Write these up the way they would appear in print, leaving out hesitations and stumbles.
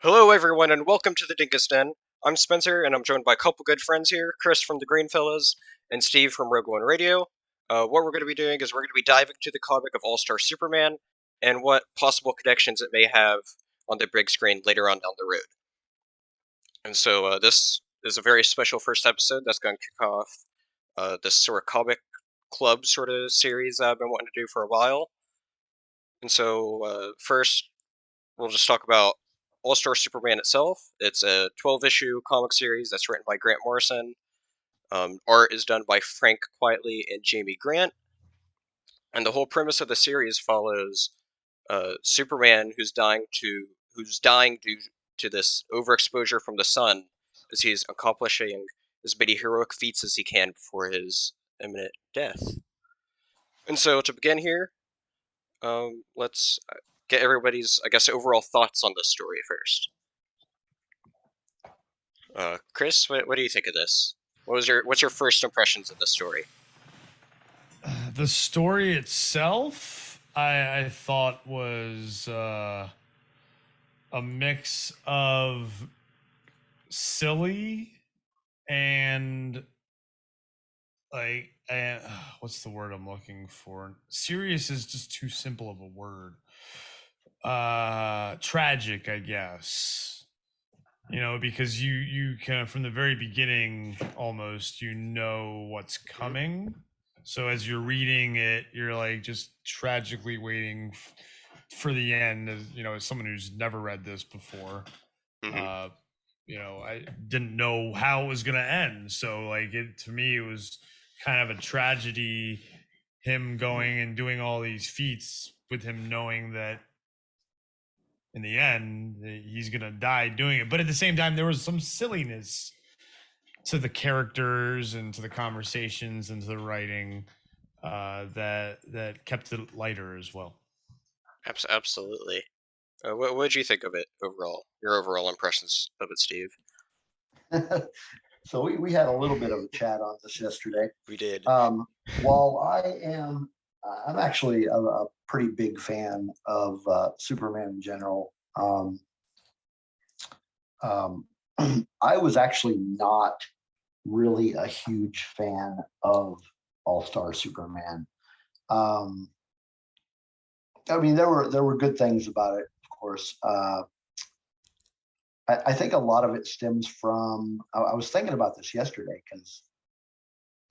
Hello, everyone, and welcome to the Dingus Den. I'm Spencer, and I'm joined by a couple good friends here, Chris from the Greenfellas and Steve from Rogue One Radio. What we're going to be doing is we're going to be diving to the comic of All-Star Superman and what possible connections it may have on the big screen later on down the road. And so this is a very special first episode that's going to kick off this sort of comic club sort of series that I've been wanting to do for a while. And so first, we'll just talk about All Star Superman itself. It's a 12-issue comic series that's written by Grant Morrison. Art is done by Frank Quietly and Jamie Grant. And the whole premise of the series follows Superman who's dying due to this overexposure from the sun, as he's accomplishing as many heroic feats as he can before his imminent death. And so to begin here, let's get everybody's, I guess, overall thoughts on this story first. Chris, what do you think of this? What's your first impressions of the story? The story itself, I thought was a mix of silly and what's the word I'm looking for? Serious is just too simple of a word. Tragic, I guess. Because you kind of from the very beginning almost what's coming. So as you're reading it, you're like just tragically waiting for the end. As someone who's never read this before, Mm-hmm. uh, I didn't know how it was gonna end. So like it to me, it was kind of a tragedy. Him going and doing all these feats with him knowing that in the end he's gonna die doing it. But at the same time, there was some silliness to the characters and to the conversations and to the writing that kept it lighter as well. Absolutely. What did you think of it overall? Your overall impressions of it, Steve? So we had a little bit of a chat on this yesterday. We did. While I'm actually a pretty big fan of Superman in general. Um, I was actually not really a huge fan of All Star Superman. Um, I mean, there were good things about it, of course. I think a lot of it stems from. I was thinking about this yesterday because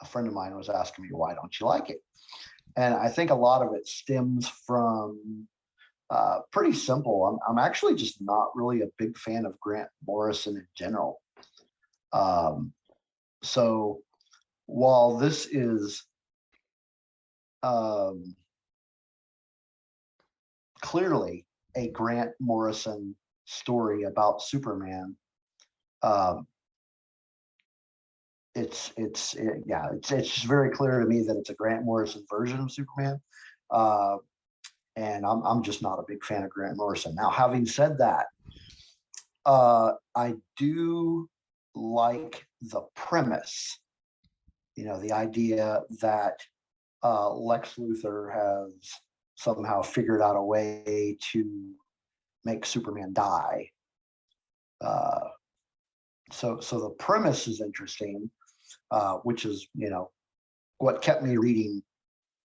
a friend of mine was asking me, "Why don't you like it?" And I think a lot of it stems from pretty simple. I'm actually just not really a big fan of Grant Morrison in general. Um, so while this is um, clearly a Grant Morrison story about Superman, um, it's just very clear to me that it's a Grant Morrison version of Superman. Uh, and I'm just not a big fan of Grant Morrison. Now, having said that, I do like the premise. The idea that Lex Luthor has somehow figured out a way to make Superman die. Uh, so the premise is interesting, which is what kept me reading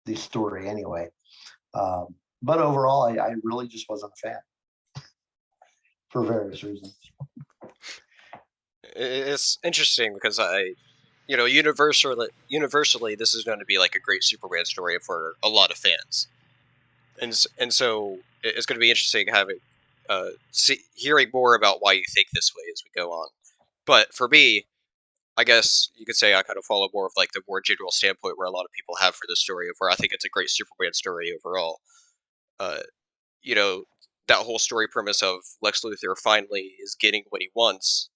the story anyway. But overall, I really just wasn't a fan for various reasons. It's interesting because universally, this is going to be like a great Superman story for a lot of fans, and so it's going to be interesting having hearing more about why you think this way as we go on. But for me, I guess you could say I kind of follow more of like the more general standpoint where a lot of people have for this story, of where I think it's a great Superman story overall. Uh, you know, that whole story premise of Lex Luthor finally is getting what he wants,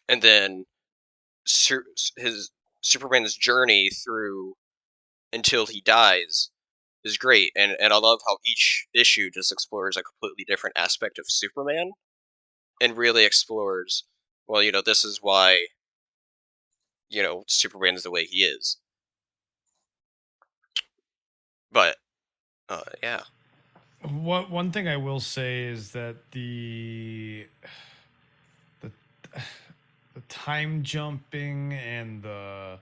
and then his Superman's journey through until he dies is great, and I love how each issue just explores a completely different aspect of Superman and really explores, well, this is why Superman is the way he is. But yeah. What one thing I will say is that the the time jumping and the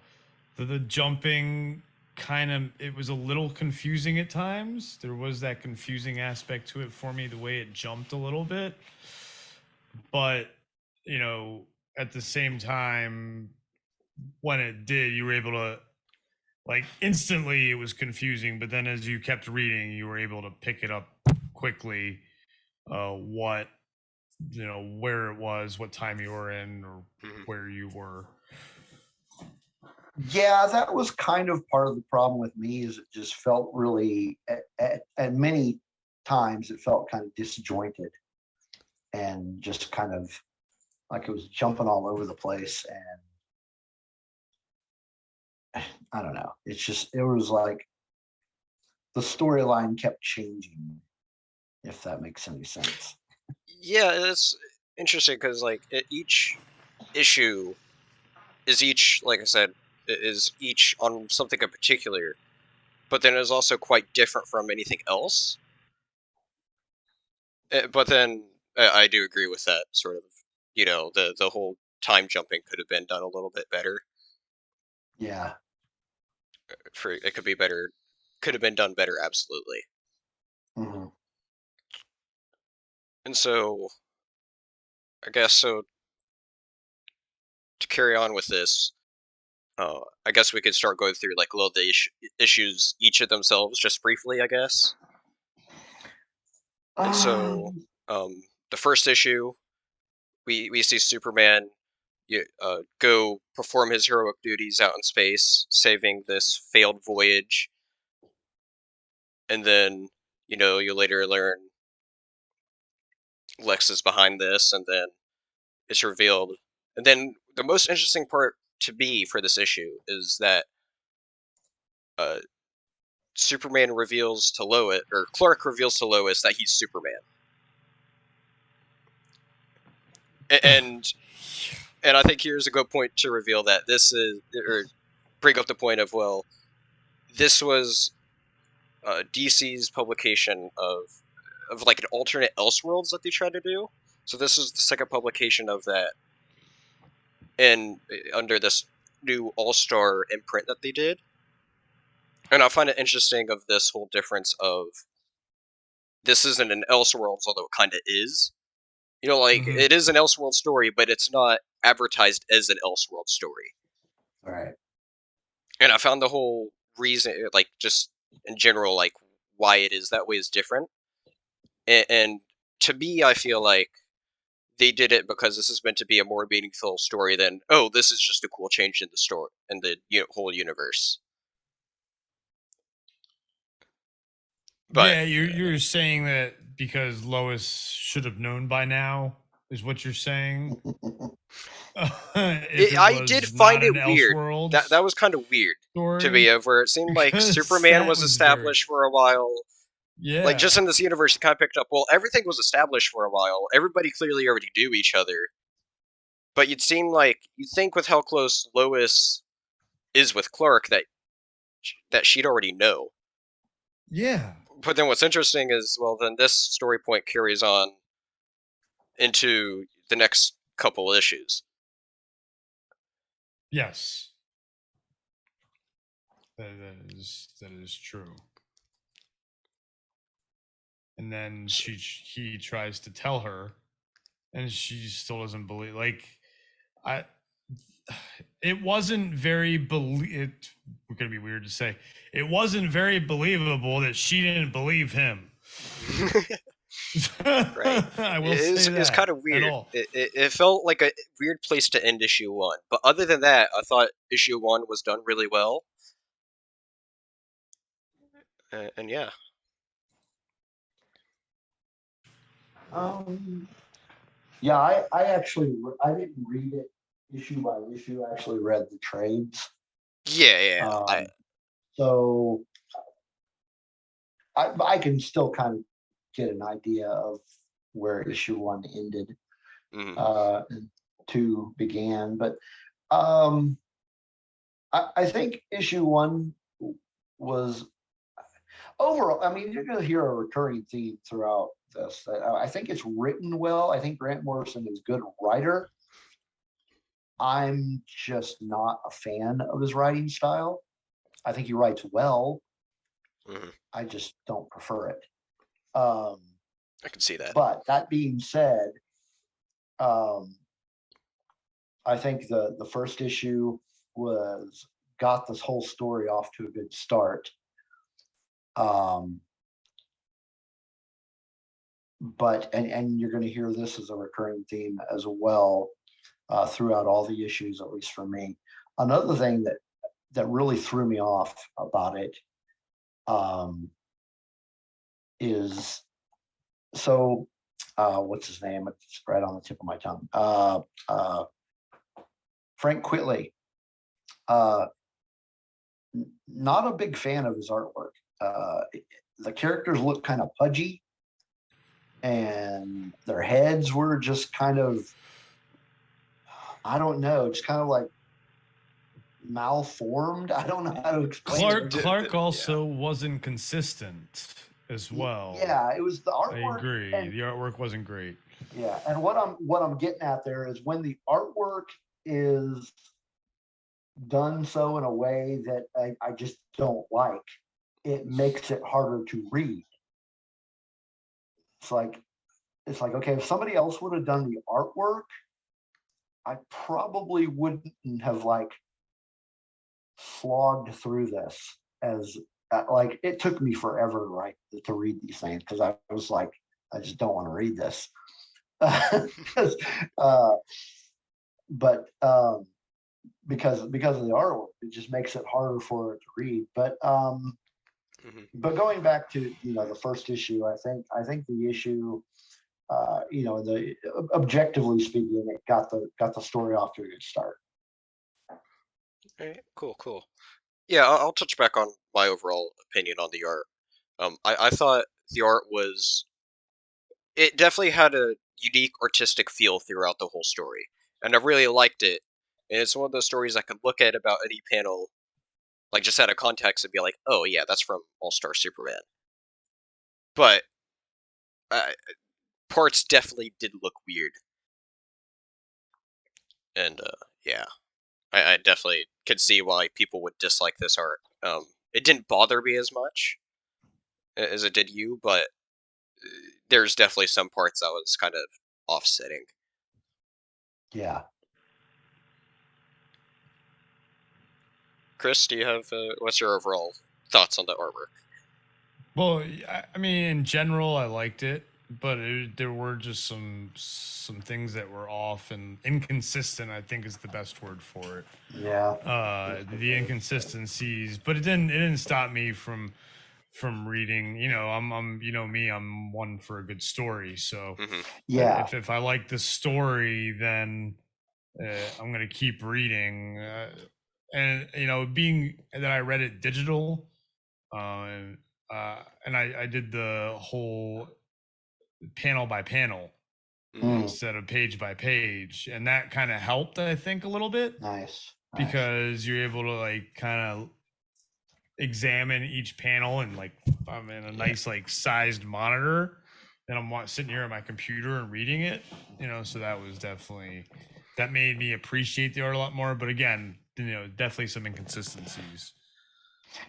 jumping kind of, it was a little confusing at times. There was that confusing aspect to it for me, the way it jumped a little bit. But you know, at the same time, when it did, you were able to, like, instantly it was confusing, but then as you kept reading, you were able to pick it up quickly, what, you know, where it was, what time you were in, or Mhm. where you were. Yeah, that was kind of part of the problem with me, is it just felt really at many times it felt kind of disjointed and just kind of like it was jumping all over the place. And I don't know. It's just, it was like the storyline kept changing, if that makes any sense. Yeah, it's interesting because like each issue is each, like I said, is each on something in particular, but then is also quite different from anything else. But then I do agree with that sort of, you know, the whole time jumping could have been done a little bit better. Yeah. For it could be better, could have been done better, absolutely. Mhm. And so I guess so to carry on with this, I guess we could start going through like a little the issues each of themselves just briefly, I guess. And so Um, the first issue, we see Superman go perform his heroic duties out in space, saving this failed voyage, and then you later learn Lex is behind this, and then it's revealed. And then the most interesting part to me for this issue is that uh, Superman reveals to Lois, or Clark reveals to Lois that he's Superman, and I think here's a good point to reveal that this is, or bring up the point of, well, this was DC's publication of like an alternate Elseworlds that they tried to do. So this is the second publication of that, and under this new All-Star imprint that they did. And I find it interesting of this whole difference of this isn't an Elseworlds, although it kind of is. You know, like Mhm. it is an Elseworld story, but it's not advertised as an Elseworld story. all right. And I found the whole reason, like just in general, like why it is that way is different. And to me, I feel like they did it because this is meant to be a more meaningful story than, oh, this is just a cool change in the story and the whole universe. But Yeah, you're saying that because Lois should have known by now, is what you're saying. If it I did was find not it an weird. That Elseworlds was kind of weird to me, story, of where it seemed like because Superman that was was very, established for a while. Like yeah, just in this universe, it kind of picked up. Well, everything was established for a while. Everybody clearly already knew each other. But you'd think with how close Lois is with Clark that she'd already know. yeah, But then what's interesting is, well, then this story point carries on into the next couple issues. yes, that is true. And then he tries to tell her, and she still doesn't believe. Like, I, it wasn't very it. We're gonna be weird to say. It wasn't very believable that she didn't believe him. Right. I will say It's that kind of at weird. all. It felt like a weird place to end issue one. But other than that, I thought issue one was done really well. And yeah. Um, yeah, I actually, I didn't read it issue by issue. I actually read the trades. Yeah. Um, so I can still kind of get an idea of where issue one ended, mhm. and two began. But um, I think issue one was, overall, I mean, you're going to hear a recurring theme throughout this. I think it's written well. I think Grant Morrison is a good writer. I'm just not a fan of his writing style. I think he writes well. Mhm. I just don't prefer it. I can see that. But that being said, I think the first issue got this whole story off to a good start. But you're going to hear this as a recurring theme as well throughout all the issues, at least for me. Another thing that really threw me off about it is so what's his name? It's right on the tip of my tongue. Frank Quitely. Not a big fan of his artwork. The characters look kind of pudgy, and their heads were just kind of, I don't know, just kind of like malformed. I don't know how to explain it. Clark also wasn't consistent as well. Yeah, it was the I artwork. agree. And, the artwork wasn't great. Yeah, and what I'm getting at there is when the artwork is done so in a way that I just don't like, it makes it harder to read. It's like, okay, if somebody else would have done the artwork, I probably wouldn't have like slogged through this as like it took me forever, right, to read these things because I was like, I just don't want to read this. But because of the artwork, it just makes it harder for it to read. But going back to the first issue, I think the issue, the objectively speaking, it got the story off to a good start. All right, cool. Yeah, I'll touch back on my overall opinion on the art. I thought the art it definitely had a unique artistic feel throughout the whole story, and I really liked it. And it's one of those stories I could look at about any panel, like just out of context, and be like, "Oh yeah, that's from All Star Superman." But parts definitely did look weird, and yeah, I definitely could see why people would dislike this art. It didn't bother me as much as it did you, but there's definitely some parts that was kind of offsetting. Yeah. Chris, do you have what's your overall thoughts on the artwork? Well, I mean, in general, I liked it, but there were just some things that were off and inconsistent. I think is the best word for it. Yeah. The inconsistencies, but it didn't stop me from reading. I'm me. I'm one for a good story. So Yeah. if I like the story, then I'm gonna keep reading. And being that I read it digital. And I did the whole panel by panel instead of page by page, and that kind of helped, I think, a little bit. Nice. Because you're able to like kind of examine each panel, and like I'm in a nice like sized monitor, and I'm sitting here at my computer and reading it. So that was that made me appreciate the art a lot more. But again, definitely some inconsistencies.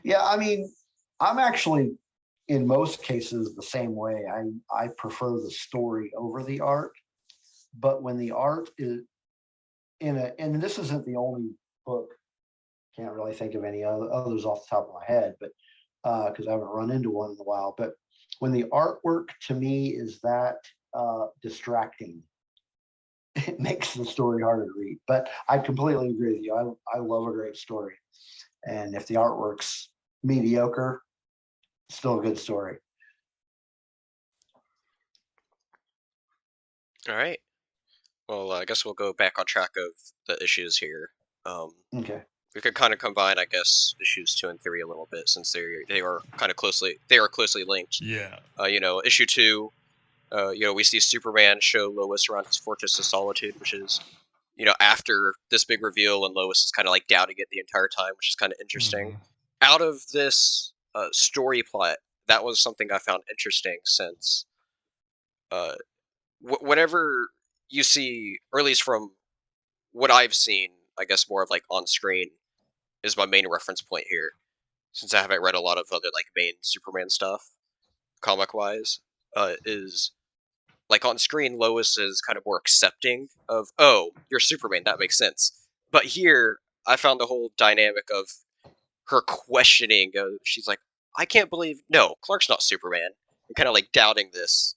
Yeah, I mean, I'm actually in most cases the same way. I prefer the story over the art, but when the art is and this isn't the only book, can't really think of any others off the top of my head, but because I haven't run into one in a while. But when the artwork to me is that distracting, it makes the story harder to read. But I completely agree with you. I love a great story, and if the artwork's mediocre, still a good story. All right. Well, I guess we'll go back on track of the issues here. Okay. We could kind of combine, I guess, issues 2 and 3 a little bit since they are closely linked. Yeah. Issue 2, we see Superman show Lois around his Fortress of Solitude, which is, after this big reveal, and Lois is kind of like doubting it the entire time, which is kind of interesting. Out of this story plot that was something I found interesting since uh, whenever you see, or at least from what I've seen, I guess more of like on screen is my main reference point here, since I haven't read a lot of other like main Superman stuff, comic wise, is like on screen Lois is kind of more accepting of, oh, you're Superman, that makes sense. But here I found the whole dynamic of her questioning. She's like, I can't believe, no, Clark's not Superman, and kind of like doubting this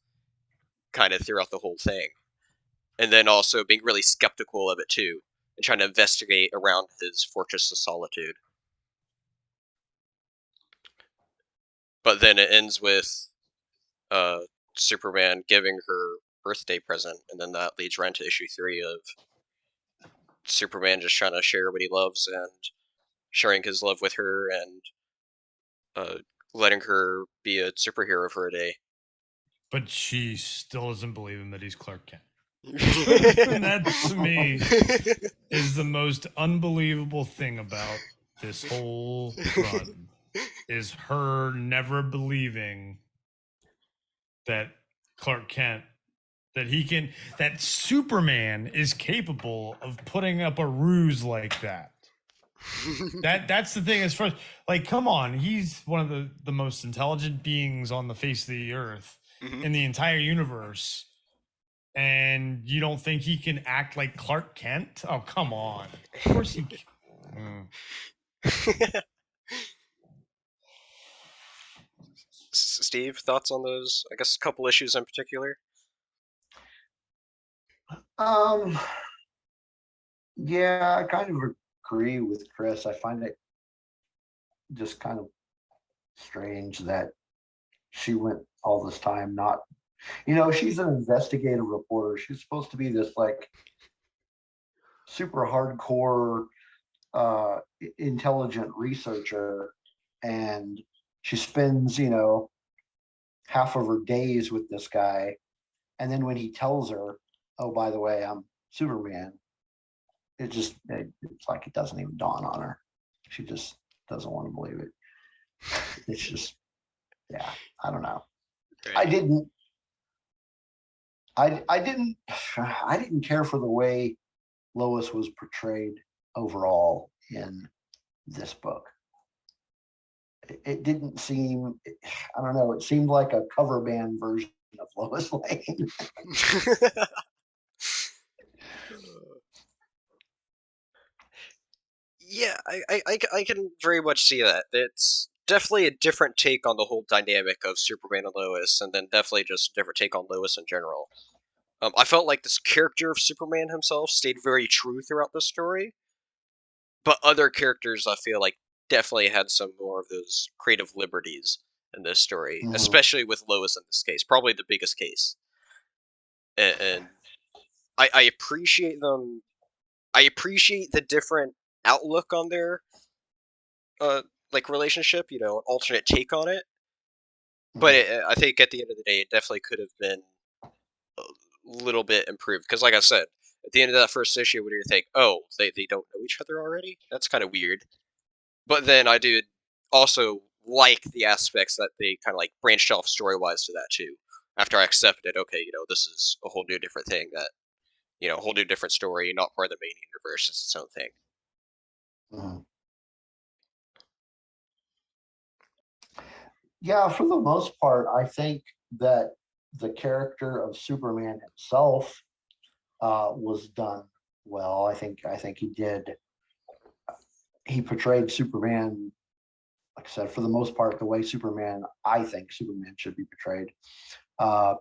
kind of throughout the whole thing, and then also being really skeptical of it too, and trying to investigate around his Fortress of Solitude. But then it ends with uh, Superman giving her birthday present, and then that leads right into issue 3 of Superman just trying to share what he loves and sharing his love with her and uh, letting her be a superhero for a day. But she still doesn't believe him that he's Clark Kent. And that, to me, is the most unbelievable thing about this whole run, is her never believing that Clark Kent, that Superman is capable of putting up a ruse like that. That's the thing. As far as, like, come on, he's one of the most intelligent beings on the face of the earth in the entire universe, and you don't think he can act like Clark Kent? Oh, come on. Of course he can. Steve, thoughts on those? I guess a couple issues in particular. Um, yeah, I kind of agree with Chris. I find it just kind of strange that she went all this time not, she's an investigative reporter. She's supposed to be this like super hardcore intelligent researcher, and she spends half of her days with this guy, and then when he tells her, oh, by the way, I'm Superman, it's like it doesn't even dawn on her. She just doesn't want to believe it. It's just, yeah, I don't know. I didn't care for the way Lois was portrayed overall in this book. It didn't seem, I don't know, it seemed like a cover band version of Lois Lane. Yeah, I can very much see that. It's definitely a different take on the whole dynamic of Superman and Lois, and then definitely just a different take on Lois in general. I felt like this character of Superman himself stayed very true throughout the story, but other characters I feel like definitely had some more of those creative liberties in this story, especially with Lois in this case, probably the biggest case. And I appreciate them. I appreciate the different outlook on their like relationship, an alternate take on it. But I think at the end of the day, it definitely could have been a little bit improved. Because, like I said, at the end of that first issue, when you think, oh, they don't know each other already, that's kind of weird. But then I do also like the aspects that they kind of like branched off story wise to that too. After I accepted, okay, this is a whole new different thing that, a whole new different story, not part of the main universe. It's its own thing. Yeah, for the most part, I think that the character of Superman himself was done well. I think he did. He portrayed Superman, like I said, for the most part, the way I think Superman should be portrayed. Uh,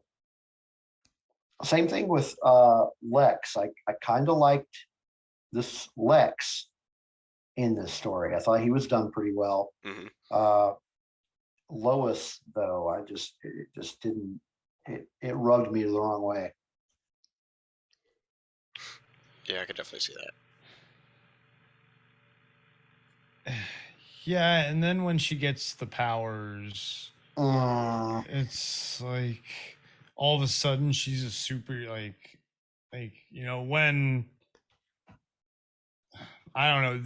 Same thing with Lex. I kind of liked this Lex in this story. I thought he was done pretty well. Lois, though, it just didn't. It rubbed me the wrong way. Yeah, I could definitely see that. Yeah, and then when she gets the powers, it's like all of a sudden she's a super like when I don't know,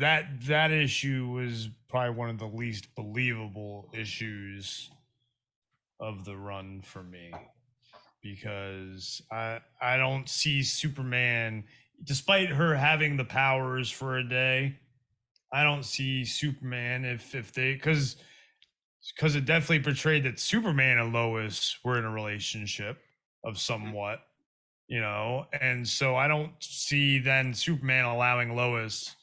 that issue was probably one of the least believable issues of the run for me, because I don't see Superman, despite her having the powers for a day. I don't see Superman if they, because it definitely portrayed that Superman and Lois were in a relationship of somewhat, and so I don't see then Superman allowing Lois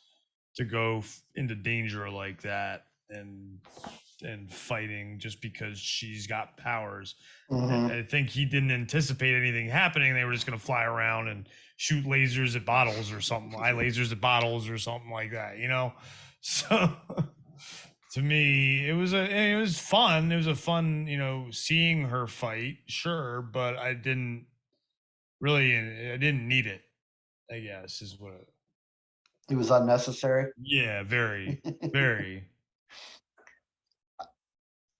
to go into danger like that and fighting just because she's got powers. Mhm. I think he didn't anticipate anything happening. They were just going to fly around and shoot lasers at bottles or something, eye lasers at bottles or something like that, So to me, it was fun. It was a fun, seeing her fight, sure, but I didn't need it, I guess, is what. It was unnecessary. Yeah, very, very.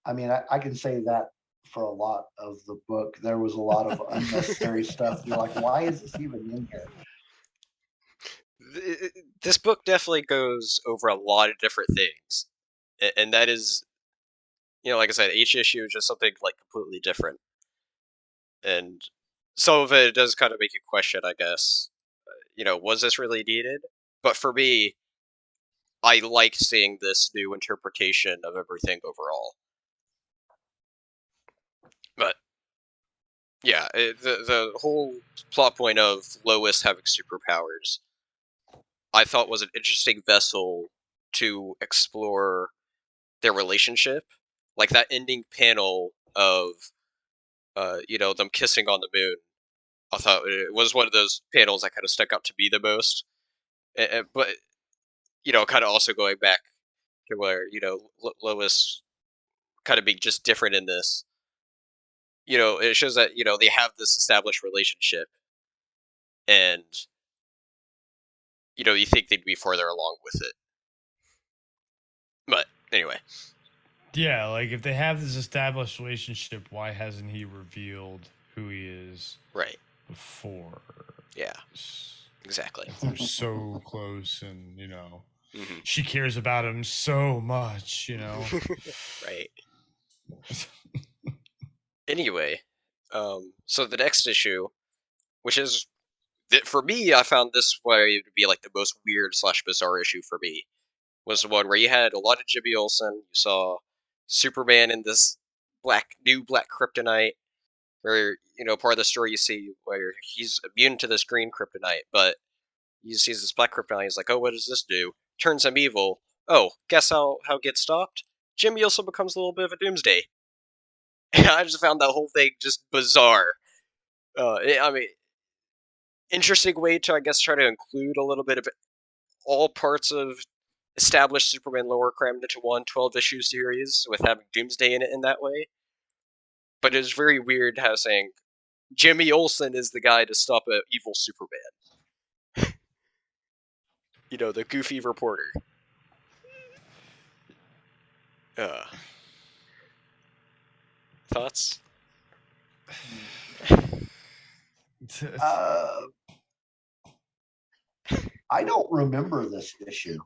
I mean, I can say that for a lot of the book. There was a lot of unnecessary stuff. You're like, why is this even in here? This book definitely goes over a lot of different things, and that is, like I said, each issue is just something like completely different, and some of it does kind of make you question, I guess. Was this really needed? But for me, I like seeing this new interpretation of everything overall. But yeah, the whole plot point of Lois having superpowers, I thought was an interesting vessel to explore their relationship, like that ending panel of them kissing on the moon. I thought it was one of those panels that kind of stuck out to me the most. But kind of also going back to where Lois kind of being just different in this. It shows that they have this established relationship, and you think they'd be further along with it. But anyway, Yeah, like if they have this established relationship, why hasn't he revealed who he is right? before? Yeah, exactly. If they're so close, and Mm-hmm. she cares about him so much, Right. Anyway, so the next issue, which is for me, I found this way to be like the most weird / bizarre issue for me, was the one where you had a lot of Jimmy Olsen. You saw Superman in this new black kryptonite, where part of the story you see where he's immune to this green kryptonite, but he sees this black kryptonite. He's like, "Oh, what does this do?" Turns him evil. Oh, guess how it gets stopped? Jimmy also becomes a little bit of a doomsday. And I just found that whole thing just bizarre. I mean, interesting way to, I guess, try to include a little bit of all parts of established Superman lore crammed into one 12-issue series with having Doomsday in it in that way. But it's very weird how saying Jimmy Olsen is the guy to stop an evil Superman. The goofy reporter. Thoughts? I don't remember this issue.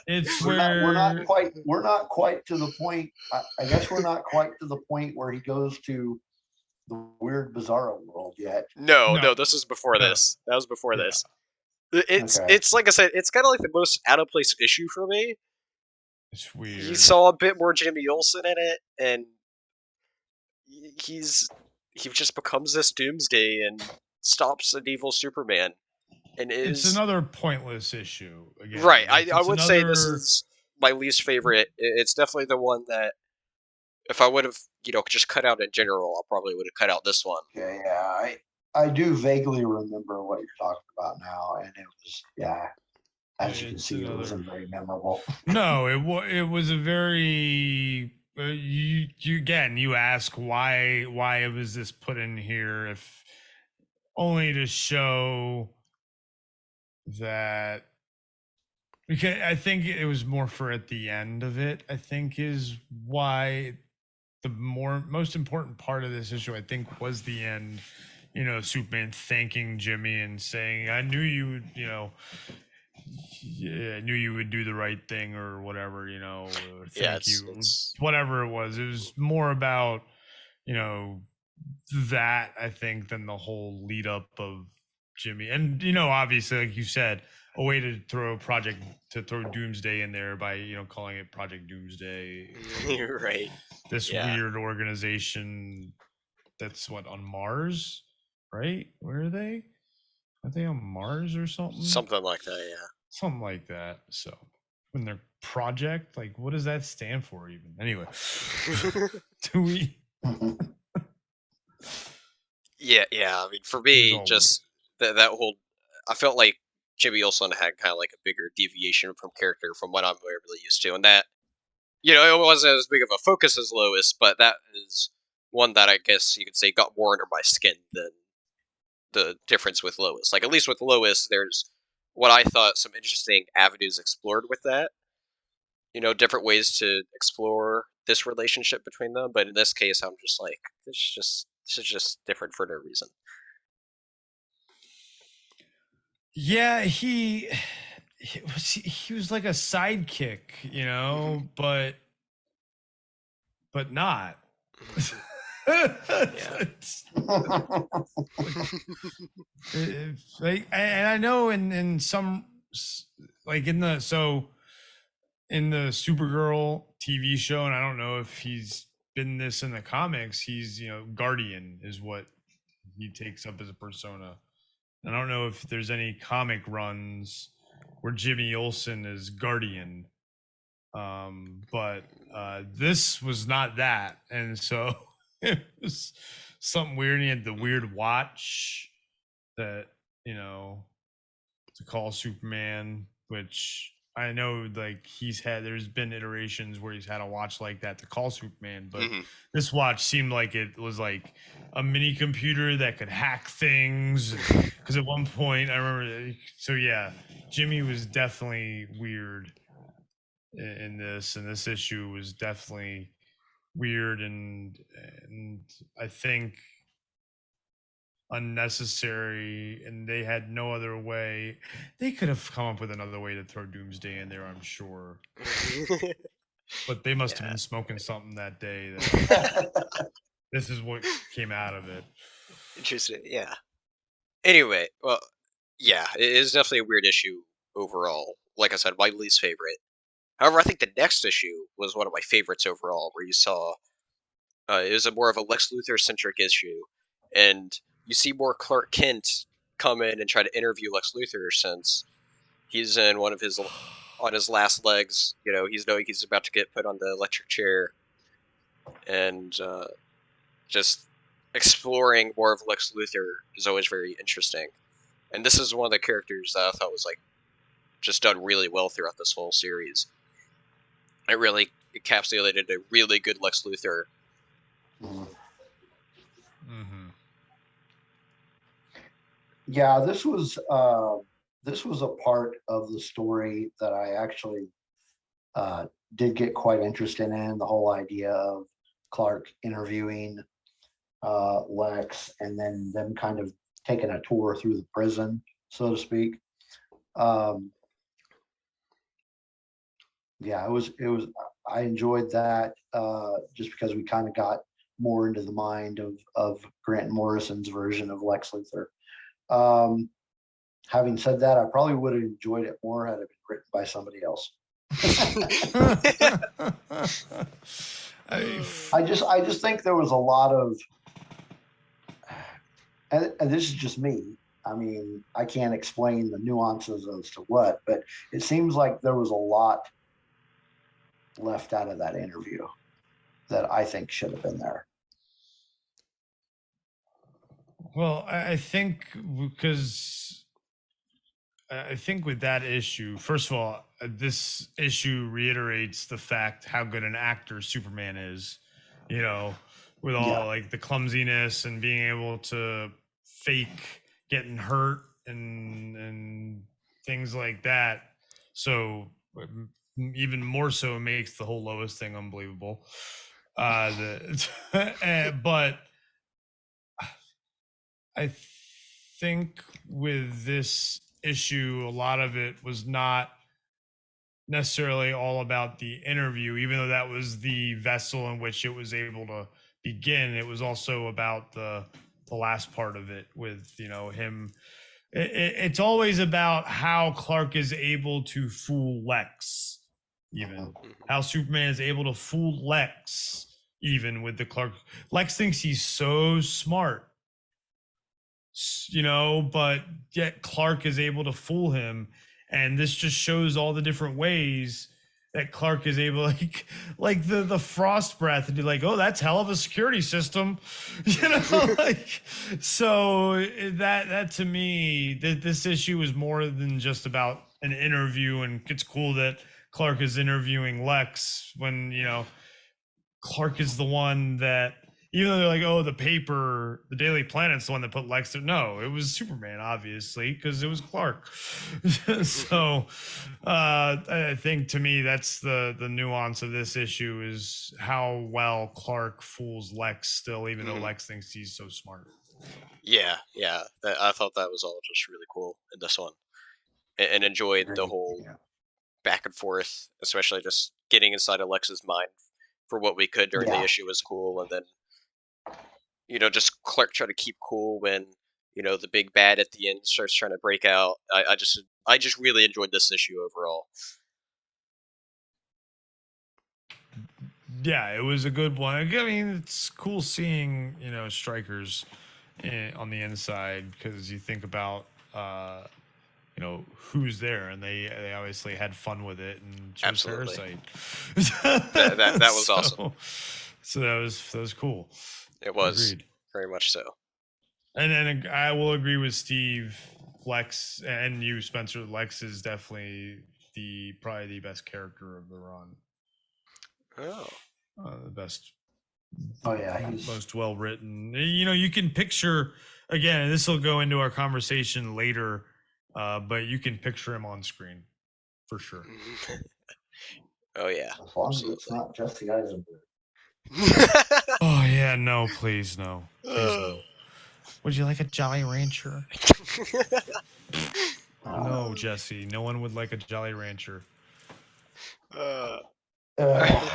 It's we're not quite to the point. I guess we're not quite to the point where he goes to the weird Bizarro world yet. No, this is before this. That was before this. It's like I said, it's kind of like the most out of place issue for me. It's weird. You saw a bit more Jimmy Olsen in it, and he just becomes this Doomsday and stops an evil Superman. And it's another pointless issue. Again. Right. I would say this is my least favorite. It's definitely the one that, if I would have, just cut out in general, I probably would have cut out this one. Okay, yeah, I do vaguely remember what you're talking about now, and it was, yeah, as you can see, it wasn't very memorable. No, it was a very you again. You ask why was this put in here, if only to show that, because I think it was more for at the end of it, I think, is why the most important part of this issue, I think, was the end. Superman thanking Jimmy and saying, "I knew you would, I knew you would do the right thing," or whatever, or thank you, whatever it was. It was more about you know, that I think than the whole lead up of Jimmy. And obviously, like you said, a way to throw Doomsday in there by calling it Project Doomsday. Right. This Yeah. weird organization that's on Mars, right? Where are they? Are they on Mars or something? Something like that, yeah. Something like that. So when they're project, like what does that stand for even? Anyway, do we? Yeah. I mean, for me, just that whole, I felt like Jimmy Olsen had kind of like a bigger deviation from character from what I'm really used to, and that it wasn't as big of a focus as Lois, but that is one that I guess you could say got more under my skin than the difference with Lois. Like, at least with Lois, there's what I thought some interesting avenues explored with that. Different ways to explore this relationship between them. But in this case, I'm just like, this is just different for no reason. Yeah, he was like a sidekick, but not. Like, and I know in some, like in the Supergirl TV show, and I don't know if he's been this in the comics, he's Guardian is what he takes up as a persona. I don't know if there's any comic runs where Jimmy Olsen is Guardian, but this was not that, and so it was something weird. And he had the weird watch that to call Superman, which I know like there's been iterations where he's had a watch like that to call Superman, but this watch seemed like it was like a mini computer that could hack things. Because at one point I remember, so yeah, Jimmy was definitely weird in this, and this issue was definitely weird, and I think unnecessary, and they had no other way. They could have come up with another way to throw Doomsday in there, I'm sure. But they must have been smoking something that day. This is what came out of it. Interesting, yeah. Anyway, well, yeah, it is definitely a weird issue overall. Like I said, my least favorite. However, I think the next issue was one of my favorites overall, where you saw it was more of a Lex Luthor centric issue, and you see more Clark Kent come in and try to interview Lex Luthor since he's in on his last legs. He's knowing he's about to get put on the electric chair, and just exploring more of Lex Luthor is always very interesting. And this is one of the characters that I thought was like just done really well throughout this whole series. It really encapsulated a really good Lex Luthor. Yeah, this was a part of the story that I actually did get quite interested in. The whole idea of Clark interviewing Lex, and then them kind of taking a tour through the prison, so to speak. Yeah, it was. I enjoyed that just because we kind of got more into the mind of Grant Morrison's version of Lex Luthor. Having said that, I probably would have enjoyed it more had it been written by somebody else. I just think there was a lot of, and this is just me. I mean, I can't explain the nuances as to what, but it seems like there was a lot left out of that interview that I think should have been there. Well, I think with that issue, first of all, this issue reiterates the fact how good an actor Superman is, with all like the clumsiness and being able to fake getting hurt and things like that. So even more so makes the whole Lois thing unbelievable. But I think with this issue, a lot of it was not necessarily all about the interview, even though that was the vessel in which it was able to begin, it was also about the last part of it with him. It's always about how Clark is able to fool Lex, even Mhm. how Superman is able to fool Lex, even with the Clark. Lex thinks he's so smart, but yet Clark is able to fool him, and this just shows all the different ways that Clark is able, like the frost breath, and be like, oh, that's hell of a security system, like. So that to me, this issue is more than just about an interview, and it's cool that Clark is interviewing Lex when Clark is the one that, even though they're like, oh, the Daily Planet's the one that put Lex there. No, it was Superman, obviously, because it was Clark. So I think, to me, that's the nuance of this issue, is how well Clark fools Lex still, even though Lex thinks he's so smart. Yeah, I thought that was all just really cool in this one, and enjoyed the Agreed. whole Yeah. back and forth, especially just getting inside Alexa's mind for what we could during the Yeah. issue was cool, and then just Clark trying to keep cool when the big bad at the end starts trying to break out. I just really enjoyed this issue overall. Yeah, it was a good one. I mean, it's cool seeing strikers on the inside, because you think about who's there, and they obviously had fun with it, and chose Absolutely. Parasite. That was awesome. So that was cool. It was Agreed. very much so. And then I will agree with Steve. Lex, and you, Spencer. Lex is definitely probably the best character of the run. Oh. The best. Oh yeah, most well written. You can picture, again, and this will go into our conversation later, but you can picture him on screen for sure. Oh yeah, as long absolutely. as it's not Jesse Eisenberg. Oh yeah, no, please no, please no. Would you like a Jolly Rancher? No, Jesse. No one would like a Jolly Rancher. All right.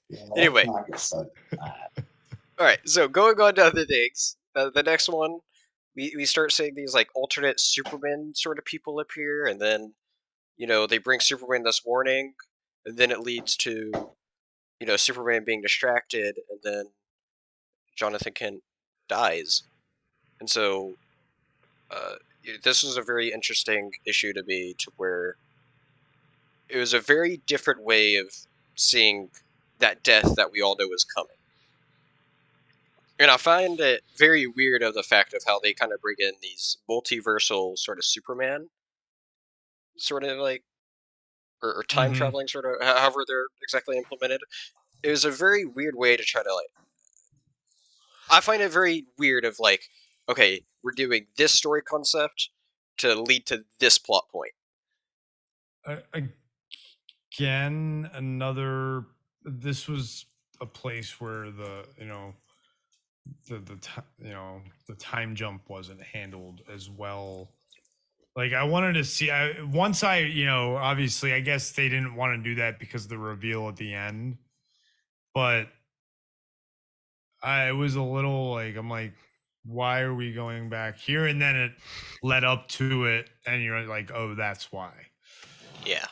Yeah, Anyway, all right. So going on to other things, the next one, we start seeing these like alternate Superman sort of people appear, and then they bring Superman this warning, and then it leads to Superman being distracted, and then Jonathan Kent dies, and so this was a very interesting issue to me, to where it was a very different way of seeing that death that we all know is coming. And I find it very weird of the fact of how they kind of bring in these multiversal sort of Superman, sort of like, or time traveling, sort of, however they're exactly implemented. It was a very weird way to try to, like, I find it very weird of like, okay, we're doing this story concept to lead to this plot point. Again, another. This was a place where the the time jump wasn't handled as well. Like, I wanted to see. Once I obviously, I guess they didn't want to do that because of the reveal at the end, but I was a little like, I'm like, why are we going back here? And then it led up to it, and you're like, oh, that's why. Yeah.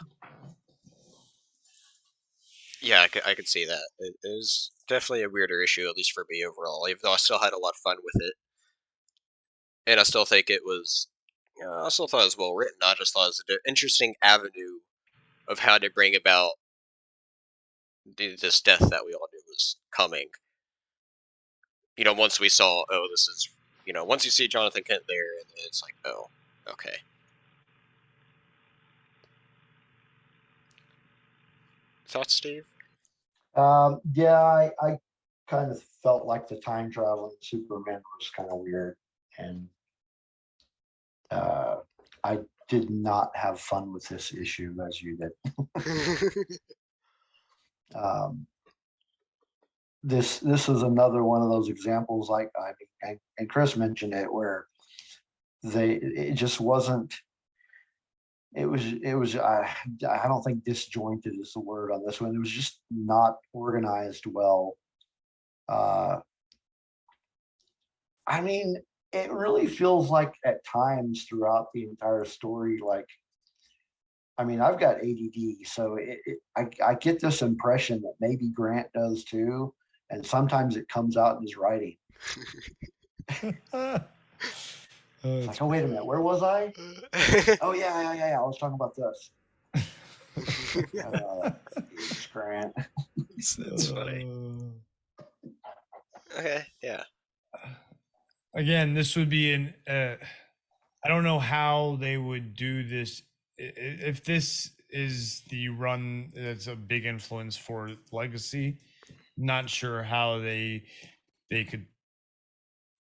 Yeah, I could see that. It was definitely a weirder issue, at least for me overall, even though I still had a lot of fun with it. And I still think it was, I still thought it was well written. I just thought it was an interesting avenue of how to bring about this death that we all knew was coming. Once we saw, oh, this is, once you see Jonathan Kent there, and it's like, oh, okay. Thoughts, Steve? Yeah, I kind of felt like the time traveling Superman was kind of weird, and I did not have fun with this issue as you did. This is another one of those examples, like and Chris mentioned it, where it just wasn't. It was I don't think disjointed is the word on this one. It was just not organized well. Uh, I mean, it really feels like at times throughout the entire story, like, I mean, I've got ADD, so I get this impression that maybe Grant does too, and sometimes it comes out in his writing. It's like, oh, wait a minute, where was I? Oh, yeah. I was talking about this. Jesus, Grant. That's funny. Okay, yeah. Again, this would be an. I don't know how they would do this if this is the run that's a big influence for Legacy. Not sure how they could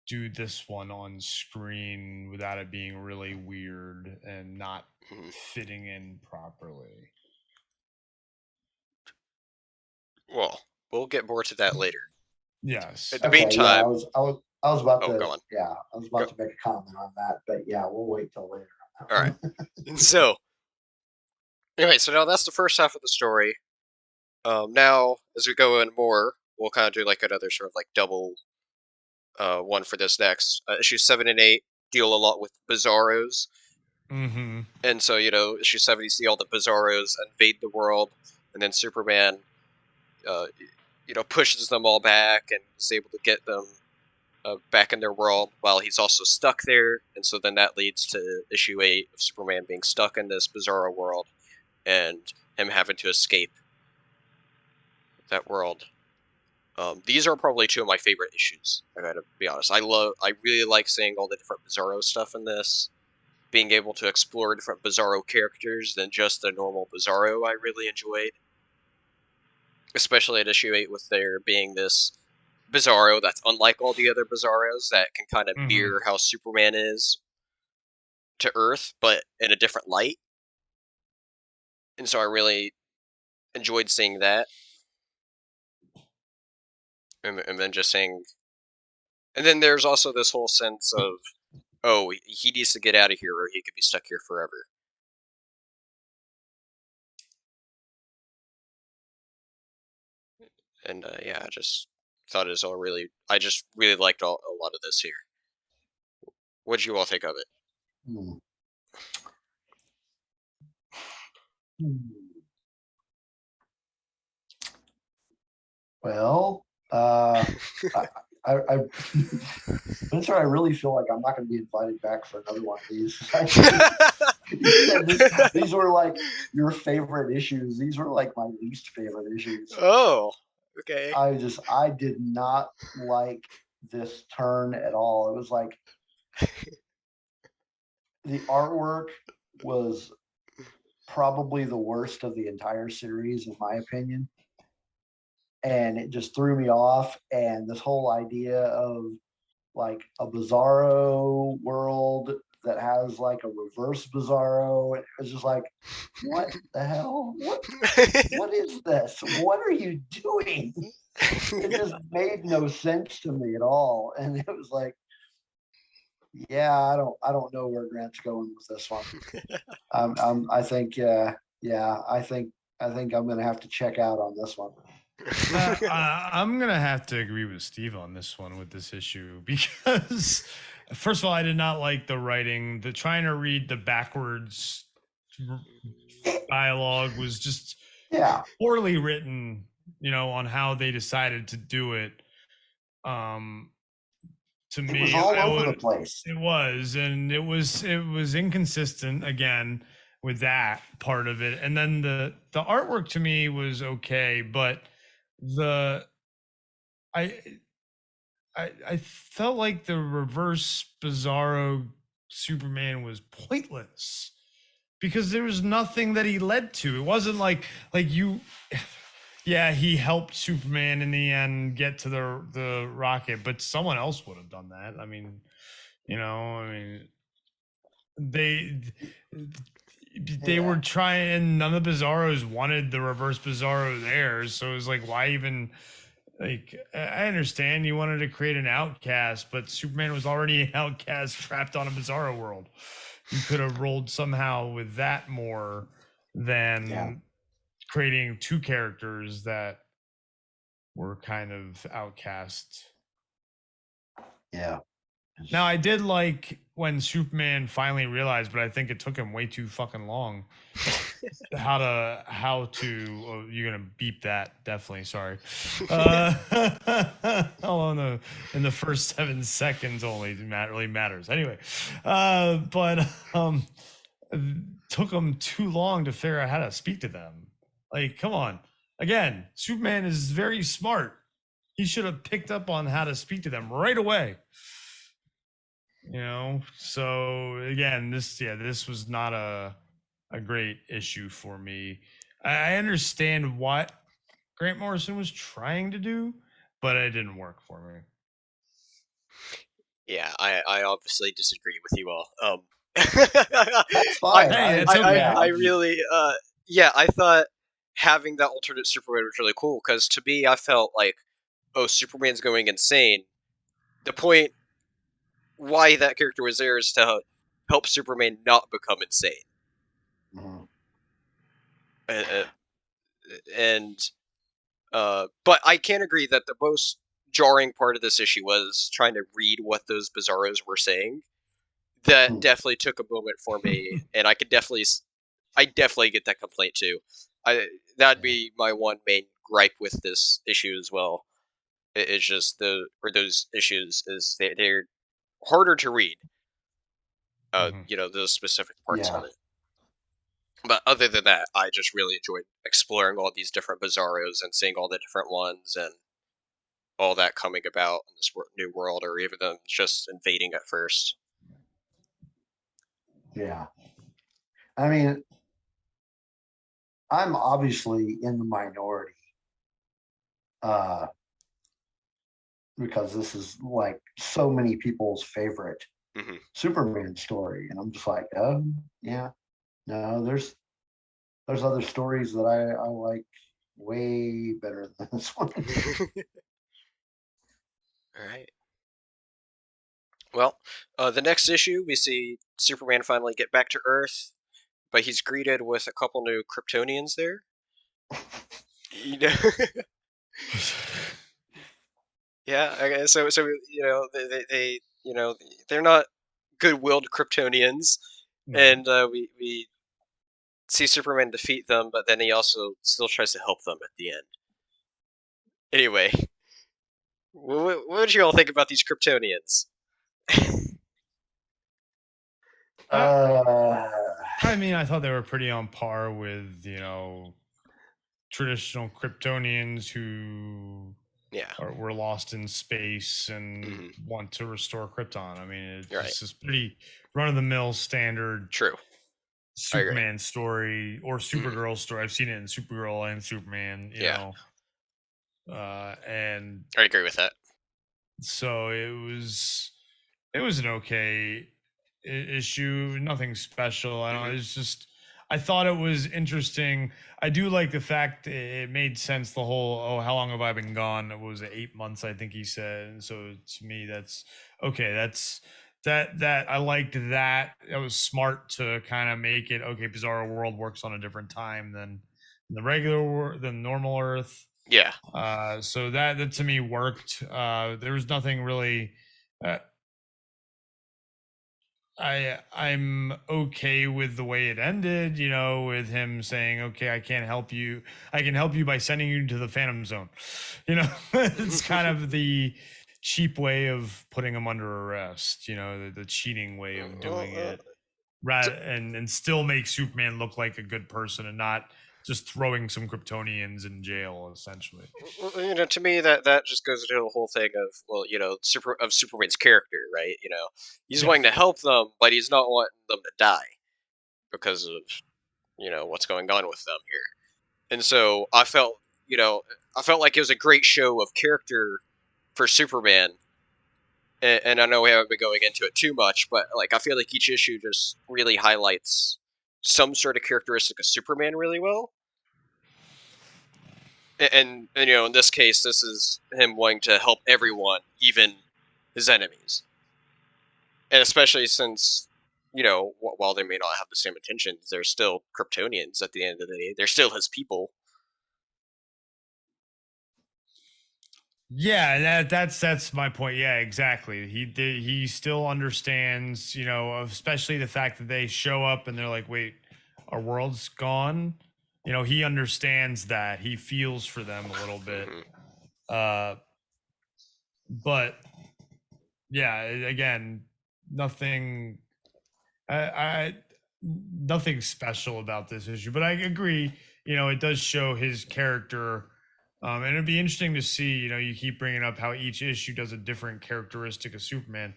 do this one on screen without it being really weird and not fitting in properly. Well, we'll get more to that later. Yes. In the Okay, yeah, meantime, I was about oh, to, go on. yeah, I was Go. about to make a comment on that, but yeah, we'll wait till later on that All right. one. And so, anyway, so now that's the first half of the story. Now, as we go in more, we'll kind of do like another sort of like double one for this next. Issues 7 and 8 deal a lot with Bizarros. Mm-hmm. And so, issue 7, you see all the Bizarros invade the world, and then Superman, pushes them all back and is able to get them back in their world while he's also stuck there. And so then that leads to issue 8 of Superman being stuck in this Bizarro world and him having to escape that world. These are probably two of my favorite issues. I gotta be honest. I really like seeing all the different Bizarro stuff in this. Being able to explore different Bizarro characters than just the normal Bizarro, I really enjoyed. Especially at issue 8 with there being this Bizarro that's unlike all the other Bizarros that can kind of mirror how Superman is to Earth, but in a different light. And so I really enjoyed seeing that. And then just seeing. And then there's also this whole sense of, oh, he needs to get out of here or he could be stuck here forever. And yeah, I just thought it was all really. I just really liked a lot of this here. What'd you all think of it? Hmm. Hmm. Well, I Spencer, I really feel like I'm not going to be invited back for another one of these. You said these were like your favorite issues. These were like my least favorite issues. Oh, okay. I did not like this turn at all. It was like the artwork was probably the worst of the entire series, in my opinion. And it just threw me off. And this whole idea of like a Bizarro world that has like a reverse Bizarro, it was just like, what the hell? What is this? What are you doing? It just made no sense to me at all. And it was like, yeah, I don't know where Grant's going with this one. I think, I think I'm going to have to check out on this one. I'm gonna have to agree with Steve on this one with this issue because, first of all, I did not like the writing. The trying to read the backwards dialogue was just poorly written. On how they decided to do it. To me, it was all over the place. It was, and it was inconsistent again with that part of it, and then the artwork to me was okay, but I felt like the reverse Bizarro Superman was pointless because there was nothing that he led to. It wasn't like you. Yeah, he helped Superman in the end get to the rocket, but someone else would have done that. I mean, they were trying. None of the Bizarros wanted the reverse Bizarro there, so it was like, why even? Like, I understand you wanted to create an outcast, but Superman was already an outcast trapped on a Bizarro world. You could have rolled somehow with that more than creating two characters that were kind of outcast. Yeah. Now, I did like when Superman finally realized, but I think it took him way too fucking long. How to oh, you're gonna beep that, definitely, sorry. Oh, in the first 7 seconds only really matters anyway. But took him too long to figure out how to speak to them. Like, come on, again, Superman is very smart. He should have picked up on how to speak to them right away. So again, this was not a great issue for me. I understand what Grant Morrison was trying to do, but it didn't work for me. Yeah, I obviously disagree with you all. That's fine. Hey, it's okay. I really, yeah, I thought having that alternate Superman was really cool because to me, I felt like, oh, Superman's going insane. The point why that character was there is to help Superman not become insane. Mhm. And but I can agree that the most jarring part of this issue was trying to read what those Bizarros were saying. That Hmm. definitely took a moment for me, and I definitely get that complaint too. That'd be my one main gripe with this issue as well. It's just those issues is they're harder to read. Mhm. Those specific parts Yeah. of it. But other than that, I just really enjoyed exploring all these different Bizarros and seeing all the different ones and all that coming about in this new world, or even them just invading at first. Yeah. I mean, I'm obviously in the minority uh, because this is like so many people's favorite Hmm. Superman story, and I'm just like, yeah, no, there's other stories that I like way better than this one. All right. Well, the next issue we see Superman finally get back to Earth, but he's greeted with a couple new Kryptonians there. You know, yeah. Okay, so they're not good-willed Kryptonians, and we see Superman defeat them, but then he also still tries to help them at the end. Anyway, what did you all think about these Kryptonians? uh, I mean, I thought they were pretty on par with traditional Kryptonians who Yeah. were lost in space and Hmm. want to restore Krypton. I mean, Right. it's just pretty run of the mill standard True. I agree. Superman story or Mhm. Supergirl story. I've seen it in Supergirl and Superman, Yeah. and I agree with that. so it was an okay issue, nothing special. I don't. Hmm. It's just I thought it was interesting. I do like the fact it made sense. The whole how long have I been gone? It was 8 months, I think he said. And so to me, that's okay. That I liked that. It was smart to kind of make it okay. Bizarro World works on a different time than the than normal Earth. Yeah. So that to me worked. There was nothing really. Uh, I'm okay with the way it ended, with him saying, "Okay, I can't help you. I can help you by sending you to the Phantom Zone." It's kind of the cheap way of putting him under arrest. The cheating way of doing Well, it, and still make Superman look like a good person and not just throwing some Kryptonians in jail, essentially. to me that just goes into the whole thing of Superman's character, right? He's Yeah. wanting to help them, but he's not wanting them to die because of what's going on with them here. And so I felt like it was a great show of character for Superman. And I know we haven't been going into it too much, but like I feel like each issue just really highlights some sort of characteristic of Superman really well. And in this case, this is him wanting to help everyone, even his enemies, and especially since while they may not have the same intentions, they're still Kryptonians at the end of the day. They're still his people. Yeah, that's my point. Yeah, exactly. He still understands, especially the fact that they show up and they're like, "Wait, our world's gone." He understands that. He feels for them a little bit. Hmm. Uh but yeah, again, nothing I nothing special about this issue, but I agree. It does show his character, and it'd be interesting to see. You keep bringing up how each issue does a different characteristic of Superman,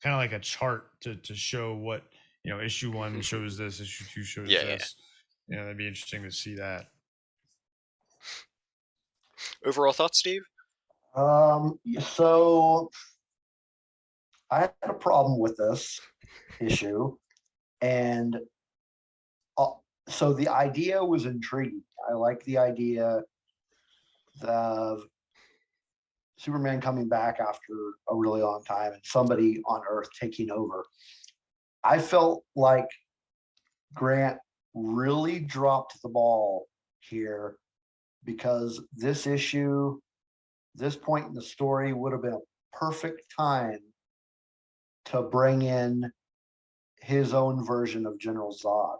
kind of like a chart to show what issue one shows this, issue two shows Yeah, yeah. this. That'd be interesting to see that. Overall thoughts, Steve? So I had a problem with this issue, and uh, so the idea was intriguing. I like the idea of Superman coming back after a really long time and somebody on Earth taking over. I felt like Grant really dropped the ball here because this point in the story would have been a perfect time to bring in his own version of General Zod.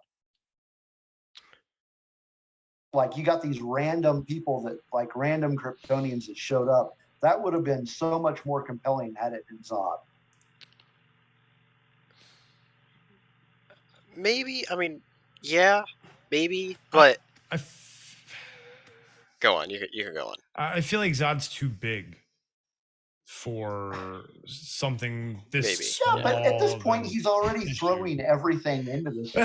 Like you got these random people that like random Kryptonians that showed up. That would have been so much more compelling had it been Zod. Maybe. I mean, yeah, maybe. I, But I, f- go on. You can go on. I feel like Zod's too big for something this Maybe. Yeah, but at this small of point, an he's already issue. throwing everything into the story.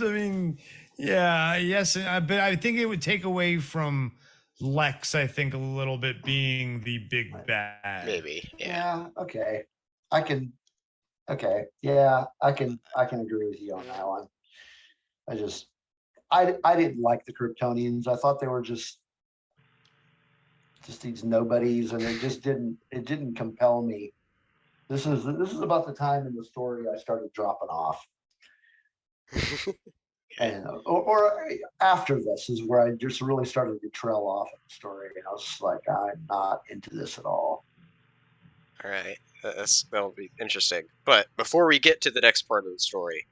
I mean, yeah, yes, but I think it would take away from Lex. I think a little bit being the big bad. Maybe. Yeah. Yeah, okay. I can okay. Yeah, I can agree with you on that one. I just I didn't like the Kryptonians. I thought they were just these nobodies, and it didn't compel me. This is about the time in the story I started dropping off. And or after this is where I just really started to trail off in the story. And I was just like, I'm not into this at all. All right. That'll be interesting. But before we get to the next part of the story,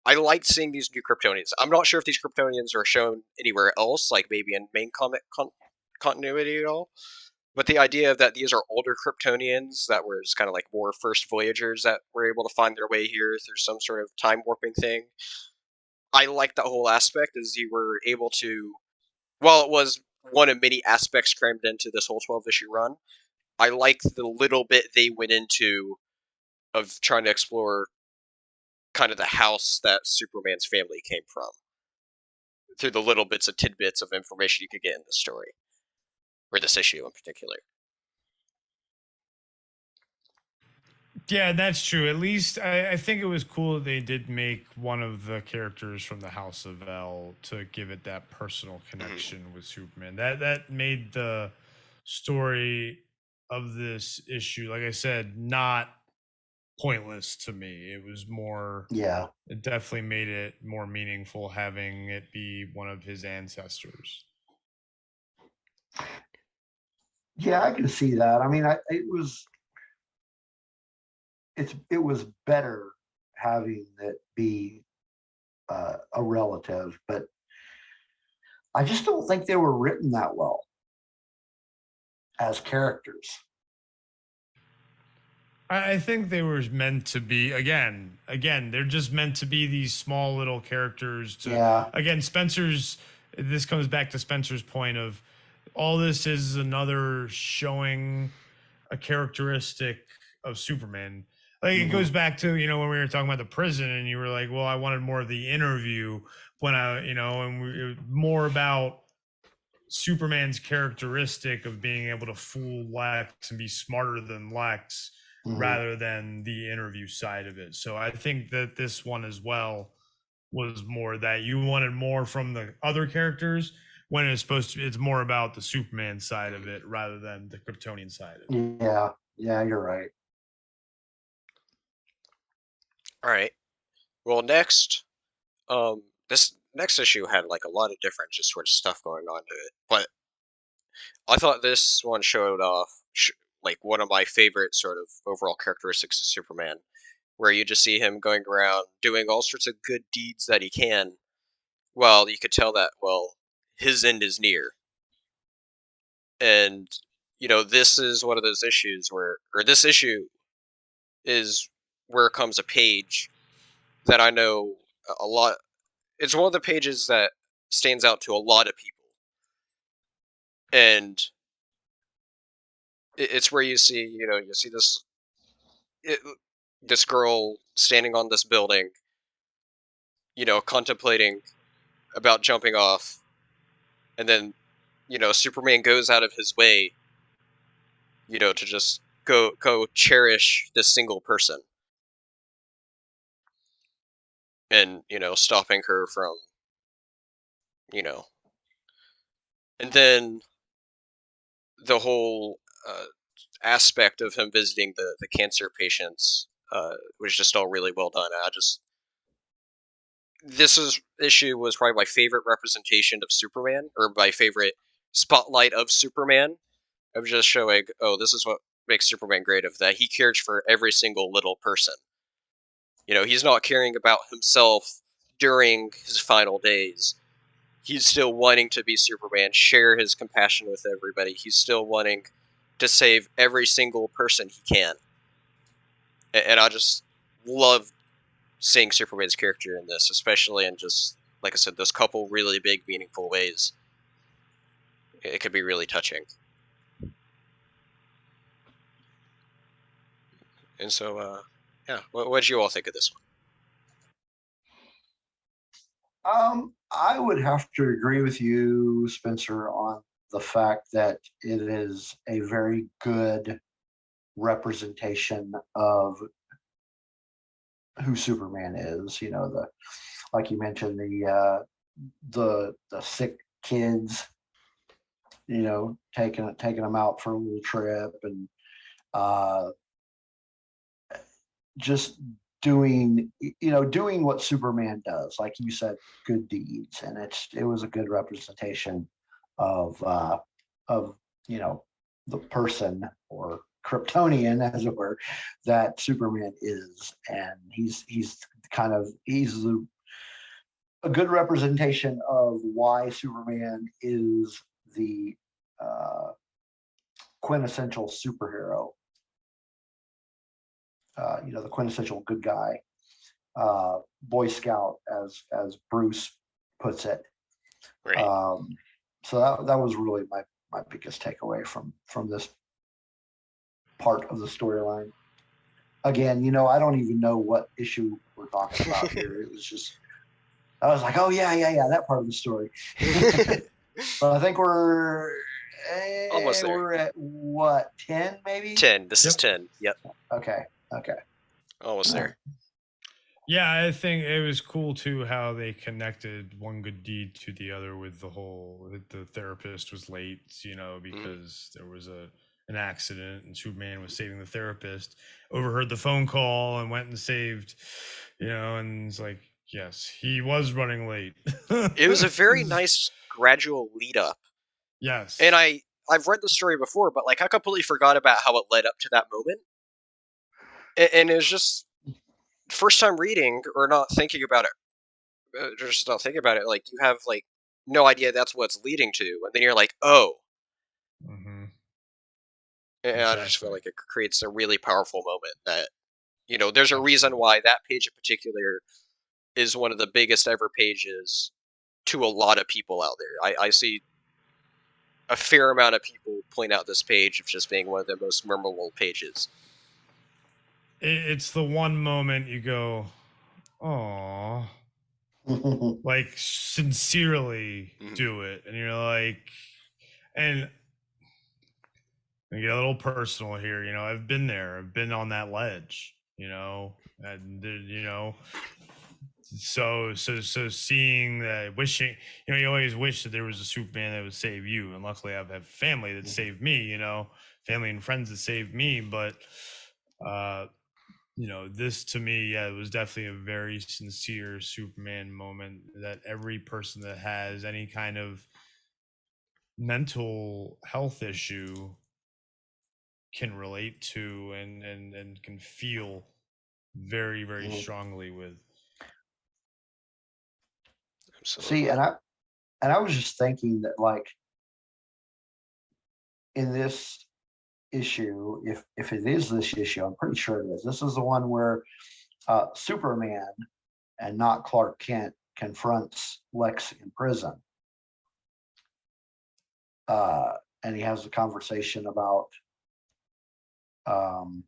I liked seeing these new Kryptonians. I'm not sure if these Kryptonians are shown anywhere else, like maybe in main comic continuity at all. But the idea that these are older Kryptonians that were just kind of like more first voyagers that were able to find their way here through some sort of time warping thing. I like that whole aspect as you were able to, while it was one of many aspects crammed into this whole 12 issue run, I like the little bit they went into of trying to explore kind of the house that Superman's family came from through the little bits of tidbits of information you could get in the story, or this issue in particular. Yeah, that's true. At least I think it was cool that they did make one of the characters from the House of L to give it that personal connection with Superman. That made the story of this issue, like I said, not pointless to me. It was more. Yeah. It definitely made it more meaningful having it be one of his ancestors. Yeah, I can see that. I mean, it was better having it be a relative, but I just don't think they were written that well as characters. I think they were meant to be again, they're just meant to be these small little characters to Yeah. again, Spencer's this comes back to Spencer's point of all this is another showing a characteristic of Superman. Like it goes back to, when we were talking about the prison and you were like, well, I wanted more of the interview when it was more about Superman's characteristic of being able to fool Lex and be smarter than Lex rather than the interview side of it. So I think that this one as well was more that you wanted more from the other characters when it's supposed to it's more about the Superman side of it rather than the Kryptonian side of it. Yeah. Yeah, you're right. All right. Well, next, um, next issue had like a lot of different just sort of stuff going on to it, but I thought this one showed off like one of my favorite sort of overall characteristics of Superman, where you just see him going around doing all sorts of good deeds that he can. Well, you could tell that his end is near, and this is one of those issues or this issue is where comes a page that I know a lot. It's one of the pages that stands out to a lot of people, and it's where you see it, this girl standing on this building, contemplating about jumping off, and then Superman goes out of his way, to just go cherish this single person, and stopping her from you know, and then the whole aspect of him visiting the cancer patients was just all really well done. Issue was probably my favorite representation of Superman, or my favorite spotlight of Superman, of just showing, oh, this is what makes Superman great, of that he cares for every single little person. He's not caring about himself during his final days. He's still wanting to be Superman, share his compassion with everybody. He's still wanting to save every single person he can. And I just love seeing Superman's character in this, especially in just, like I said, those couple really big, meaningful ways. It could be really touching. And so, yeah, what did you all think of this one? I would have to agree with you, Spencer, on the fact that it is a very good representation of who Superman is. Like you mentioned, the sick kids, taking them out for a little trip, and uh, just doing what Superman does, like you said, good deeds, and it was a good representation of of the person, or Kryptonian, as it were, that Superman is, and he's a good representation of why Superman is the quintessential superhero, the quintessential good guy, Boy Scout, as Bruce puts it. one? Right. So that was really my biggest takeaway from this part of the storyline. Again, I don't even know what issue we're talking about here. It was just, I was like, oh yeah, that part of the story. So I think Almost there. we're at what, 10 maybe? 10. This is Yep. 10. Yep. Okay. Almost there. Yeah, I think it was cool too how they connected one good deed to the other with the therapist was late, because there was an accident and Superman was saving the therapist, overheard the phone call and went and saved, and it's like, yes, he was running late. It was a very nice gradual lead up. Yes. And I've read the story before, but like I completely forgot about how it led up to that moment. And it was just first time reading or not thinking about it, just not thinking about it. Like you have like no idea that's what's leading to, and then you're like, oh. Mm-hmm. And I just feel Exactly. like it creates a really powerful moment that there's a reason Absolutely. why that page in particular is one of the biggest ever pages to a lot of people out there. I see a fair amount of people point out this page of just being one of the most memorable pages. It's the one moment you go, oh, like sincerely Mhm. do it, and you're like, and I get a little personal here. I've been there. I've been on that ledge. And so seeing that, wishing, you always wish that there was a Superman that would save you, and luckily I've had family that saved me. Family and friends that saved me, but this to me, yeah, it was definitely a very sincere Superman moment that every person that has any kind of mental health issue can relate to and can feel very, very Mhm. strongly with. See, Absolutely. and I was just thinking that, like, in this issue, if it is this issue, I'm pretty sure it is. This is the one where Superman and not Clark Kent confronts Lex in prison, uh, and he has a conversation about, um,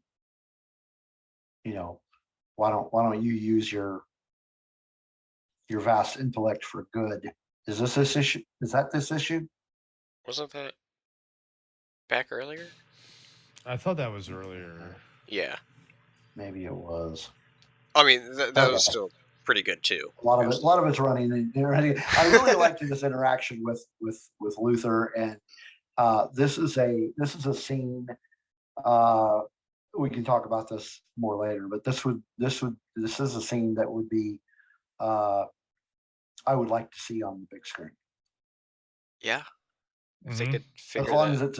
you know, why don't you use your vast intellect for good? Is this issue? Is that this issue? Wasn't that back earlier? I thought that was earlier. Yeah. Maybe it was. I mean, that was Okay. still pretty good too. A lot of it's running. I really liked this interaction with Luther, and this is a scene. Uh, we can talk about this more later, but this is a scene that would be uh, I would like to see on the big screen. Yeah, if they Hmm. could As figure long that. as it's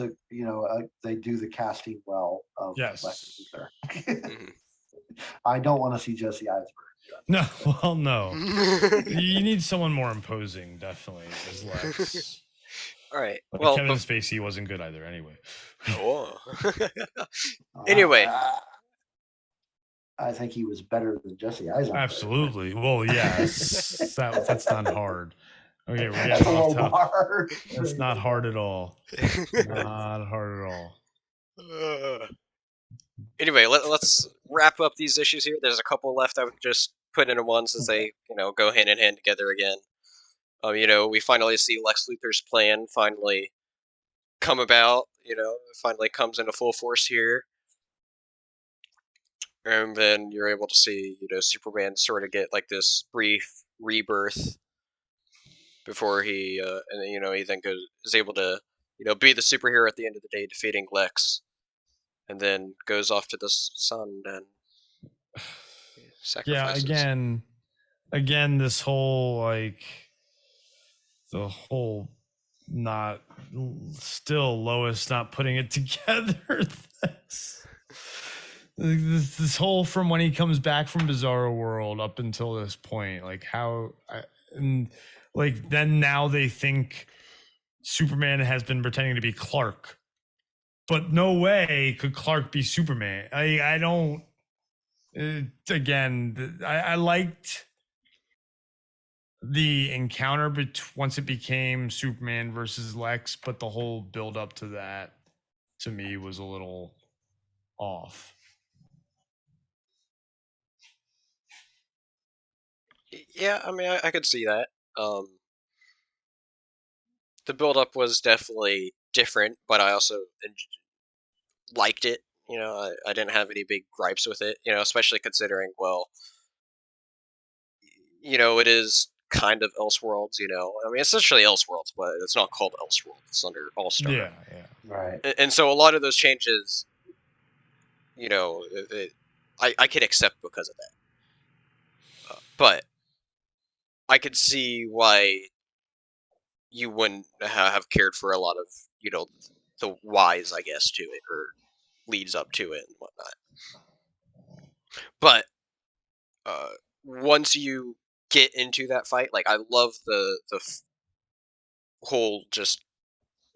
they do the casting well of Lex Yes. Luthor. Mhm. I don't want to see Jesse Eisenberg. No, well, no. You need someone more imposing, definitely, as Lex. All right. Like Well, Kevin Spacey wasn't good either, anyway. oh. Anyway, Uh, I think he was better than Jesse Eisenberg. Absolutely. Well, yes, that's not hard. Okay, we're That's getting a off low topic. bar. That's Very not low hard bar. at all. Not hard at all. Anyway, let's wrap up these issues here. There's a couple left I would just put into one since Okay. they, go hand in hand together again. We finally see Lex Luthor's plan finally come about. It finally comes into full force here, and then you're able to see, Superman sort of get like this brief rebirth before he then is able to, be the superhero at the end of the day, defeating Lex, and then goes off to the sun and Yeah, sacrifices. again, this whole like the whole not still Lois not putting it together. this whole from when he comes back from Bizarro World up until this point, like and like then now they think Superman has been pretending to be Clark, but no way could Clark be Superman. I don't. Again, I liked the encounter once it became Superman versus Lex, but the whole build up to that to me was a little off. Yeah, I mean, I could see that. The build up was definitely different, but I also liked it. I didn't have any big gripes with it. Especially considering, well, it is kind of Elseworlds. I mean, essentially Elseworlds, but it's not called Elseworlds. It's under All Star. Yeah, yeah. Right. And so a lot of those changes, you know, it, I could accept because of that. But I could see why you wouldn't have cared for a lot of, the whys, I guess, to it, or leads up to it and whatnot. But uh, once you get into that fight, like, I love the whole just.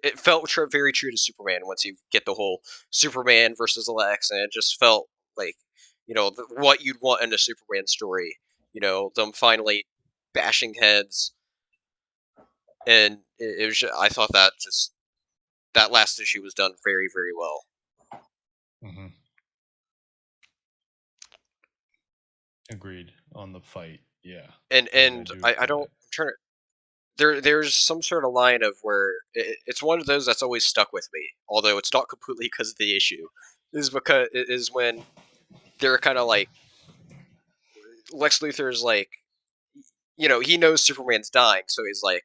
It felt very true to Superman once you get the whole Superman versus Lex, and it just felt like, what you'd want in a Superman story. Them finally bashing heads, and it was. I thought that last issue was done very, very well. Mm-hmm. Agreed on the fight. Yeah, And I and do I, I agree with don't that. I'm trying to there's some sort of line of where it's one of those that's always stuck with me, although it's not completely because of the issue. Is when they're kind of like Lex Luthor's like, he knows Superman's dying, so he's like,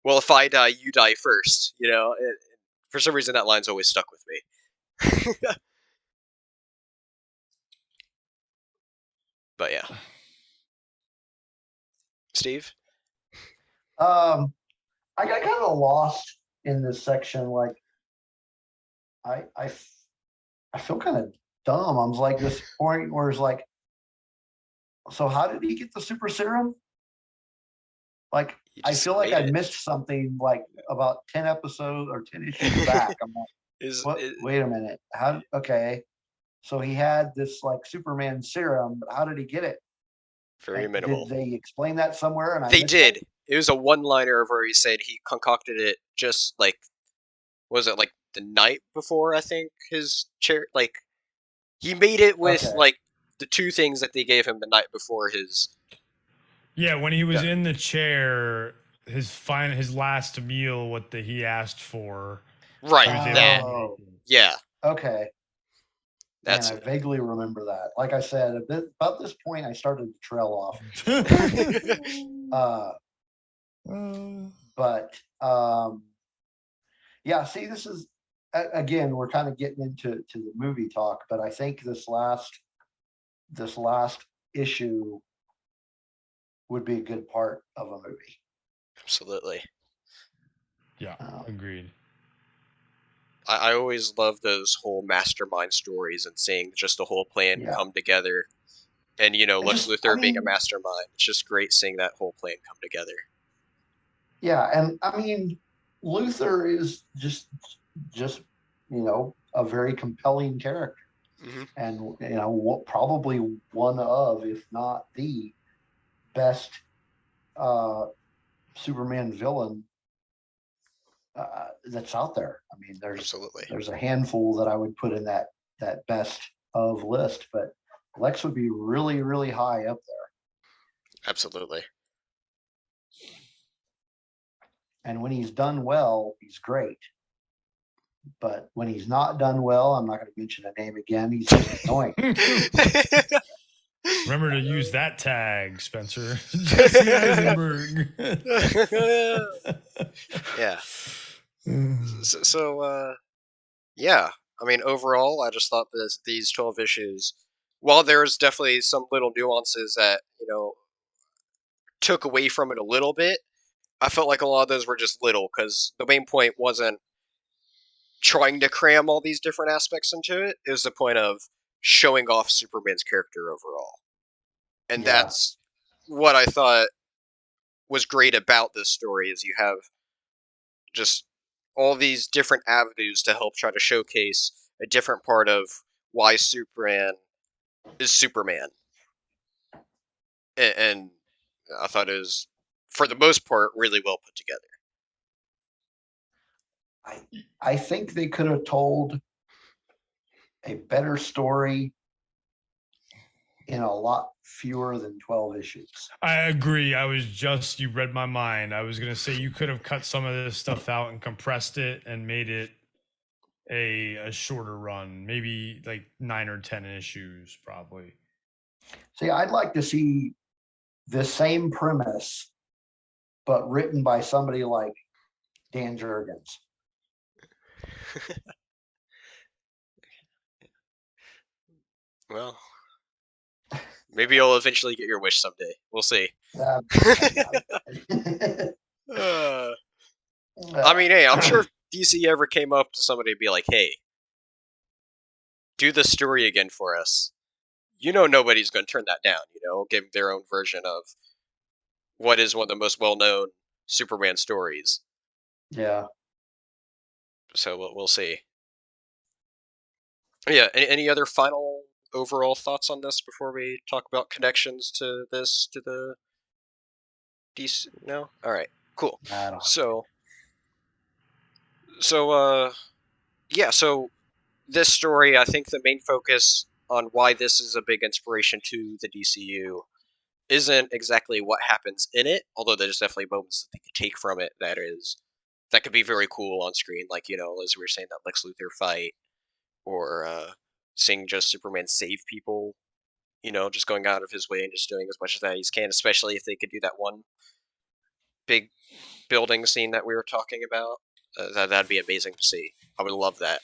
well, if I die, you die first. For some reason that line's always stuck with me. But yeah, Steve. I got kind of lost in this section. Like, I I, I feel kind of dumb. I was like this point where it's like, so how did he get the super serum? Like, He I just feel like made I it. missed something like about 10 episodes or 10 issues back. I'm like, Is what? Wait a minute. How? Okay. So he had this like Superman serum, but how did he get it? very And did minimal. they explain that somewhere and I They missed it? did. It was a one-liner where he said he concocted it just like, was it like the night before? I think his chair, like he made it with Okay. like the two things that they gave him the night before his. Yeah, when he was Yeah. in the chair, his last meal, what he asked for, he Right, was able to that. make Oh, it. Yeah, okay. Man, that's I it. vaguely remember that. Like I said, about this point, I started to trail off. Uh, but yeah, see, this is again, we're kind of getting into the movie talk, but I think this last issue would be a good part of a movie. Absolutely. Yeah, Um, agreed. I always love those whole mastermind stories and seeing just the whole plan yeah, come together. And Lex I Luthor being a mean, mastermind. It's just great seeing that whole plan come together. yeah, and I mean, Luther is just a very compelling character, Hmm. and probably one of, if not the best uh, Superman villain that's out there. I mean, Absolutely. there's a handful that I would put in that best of list, but Lex would be really really high up there. Absolutely. And when he's done well, he's great. But when he's not done well, I'm not going to mention a name again. He's just annoying. Remember to use that tag, Spencer. Jesse Eisenberg. Yeah. So, yeah. I mean, overall, I just thought these 12 issues, while there's definitely some little nuances that, took away from it a little bit, I felt like a lot of those were just little because the main point wasn't trying to cram all these different aspects into it. It was the point of showing off Superman's character overall. And Yeah, that's what I thought was great about this story is you have just all these different avenues to help try to showcase a different part of why Superman is Superman. And I thought it was, for the most part, really well put together. I I think they could have told a better story in a lot fewer than 12 issues. I agree. You read my mind. I was going to say you could have cut some of this stuff out and compressed it and made it a shorter run, maybe like 9 or 10 issues, probably. See, I'd like to see the same premise, but written by somebody like Dan Jurgens. Well, maybe you'll eventually get your wish someday. We'll see. Uh, uh, I mean, hey, I'm sure if DC ever came up to somebody and be like, hey, do the story again for us, nobody's going to turn that down, give their own version of what is one of the most well-known Superman stories. yeah. So we'll see. Yeah, any other final overall thoughts on this before we talk about connections to the DC? No? All right, cool. I don't So, so, yeah, so this story, I think the main focus on why this is a big inspiration to the DCU isn't exactly what happens in it, although there's definitely moments that they could take from it that could be very cool on screen, like, as we were saying, that Lex Luthor fight, or seeing just Superman save people, just going out of his way and just doing as much as that he can, especially if they could do that one big building scene that we were talking about. That'd be amazing to see. I would love that.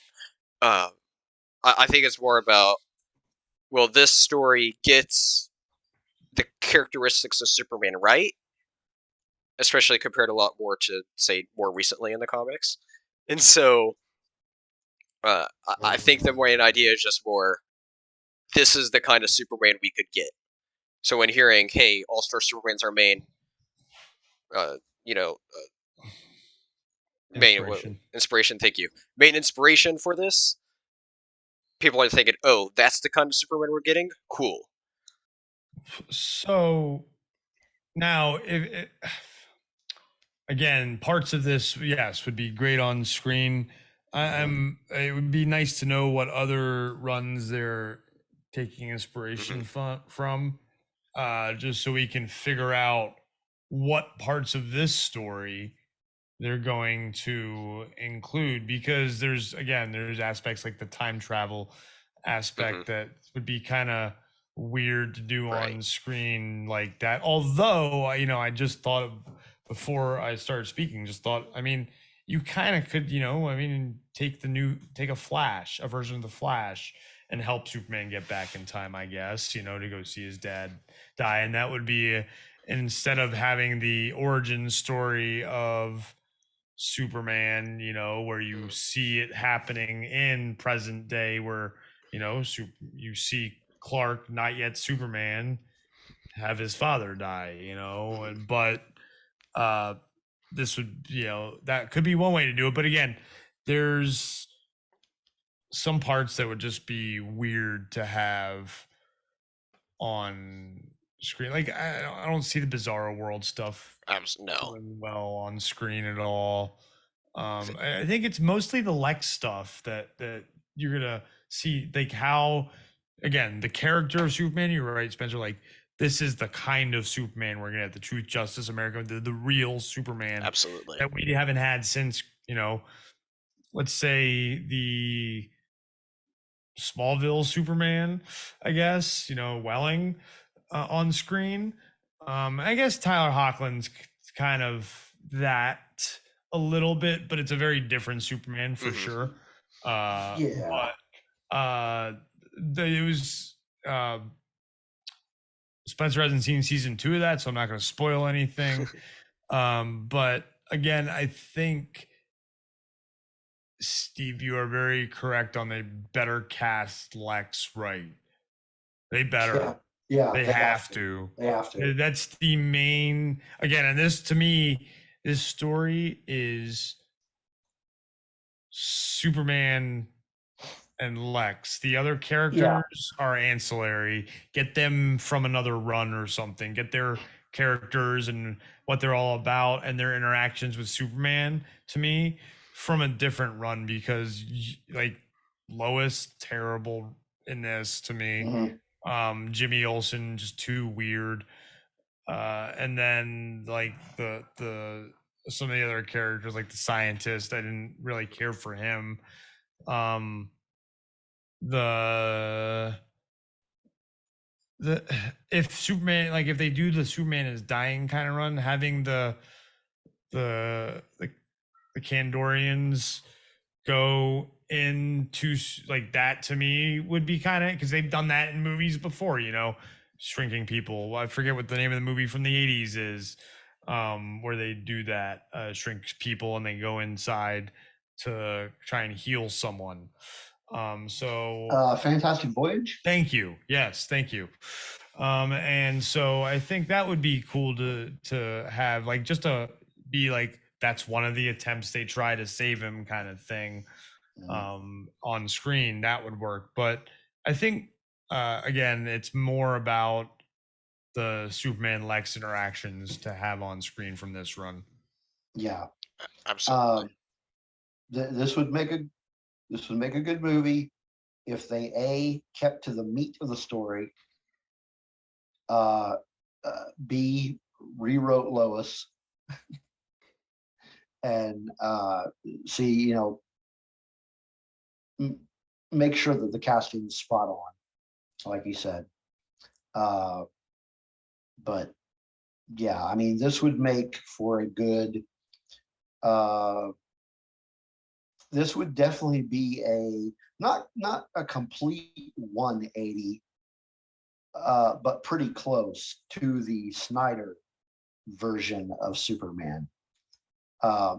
Uh, I think it's more about, well, this story gets the characteristics of Superman right, especially compared a lot more to say more recently in the comics. And so I think the main idea is just more this is the kind of Superman we could get. So when hearing, hey, All Star Superman's our main, uh, you know, main Inspiration. inspiration. Thank you. Main inspiration for this. People are thinking, oh, that's the kind of Superman we're getting. Cool. So now, if again, parts of this, yes, would be great on screen. I'm. It would be nice to know what other runs they're taking inspiration from, just so we can figure out what parts of this story they're going to include. Because there's aspects like the time travel aspect that would be kind of weird to do Right. on screen like that. Although, I just thought of, before I started speaking, just thought, I mean, you kind of could, take a version of the Flash and help Superman get back in time, I guess, to go see his dad die. And that would be, instead of having the origin story of Superman, where you see it happening in present day, where, you see Clark, not yet Superman, have his father die, but this would, that could be one way to do it. But again, there's some parts that would just be weird to have on screen. Like, I don't see the Bizarro World stuff No. doing well on screen at all. I think it's mostly the Lex stuff that you're gonna see, like how, again, the character of Superman. You're right, Spencer. Like, this is the kind of Superman we're gonna have, the Truth, Justice, America, the real Superman Absolutely. that we haven't had since, let's say the Smallville Superman, I guess, Welling on screen. I guess Tyler Hoechlin's kind of that a little bit, but it's a very different Superman for sure. Yeah. But it was Spencer hasn't seen season 2 of that, so I'm not going to spoil anything. But again, I think, Steve, you are very correct on, they better cast Lex right. They better. Yeah. They have to. They have to. That's the main, again, and this, to me, this story is Superman and Lex. The other characters are ancillary. Get them from another run or something. Get their characters and what they're all about and their interactions with Superman, to me, from a different run, because like Lois, terrible in this to me. Jimmy Olsen, just too weird. And then like the some of the other characters, like the scientist, I didn't really care for him. The the If Superman, like if they do the Superman is dying kind of run, having the the Kandorians go into like that, to me would be kind of, because they've done that in movies before, shrinking people. I forget what the name of the movie from the 80s is, where they do that, shrink people and they go inside to try and heal someone. Fantastic Voyage. Thank you. Yes, thank you. And so I think that would be cool to have, like, just to be like, that's one of the attempts they try to save him kind of thing, on screen. That would work. But I think, again, it's more about the Superman Lex interactions to have on screen from this run. Yeah. Absolutely. This would make a good movie if they kept to the meat of the story, B, rewrote Lois, and C, make sure that the casting is spot on, like you said. But yeah, I mean, this would make for a good. This would definitely be a not a complete 180, but pretty close to the Snyder version of Superman.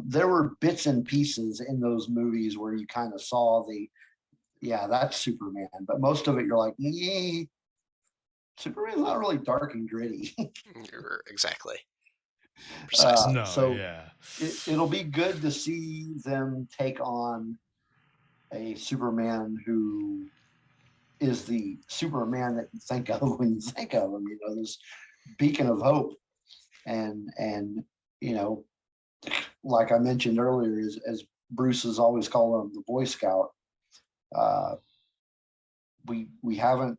There were bits and pieces in those movies where you kind of saw yeah, that's Superman, but most of it you're like, Superman's not really dark and gritty. Exactly. Uh, Precisely. No, so yeah. it'll be good to see them take on a Superman who is the Superman that you think of when you think of him. You know, this beacon of hope, and you know, like I mentioned earlier, as Bruce has always called him, the Boy Scout. Uh, we haven't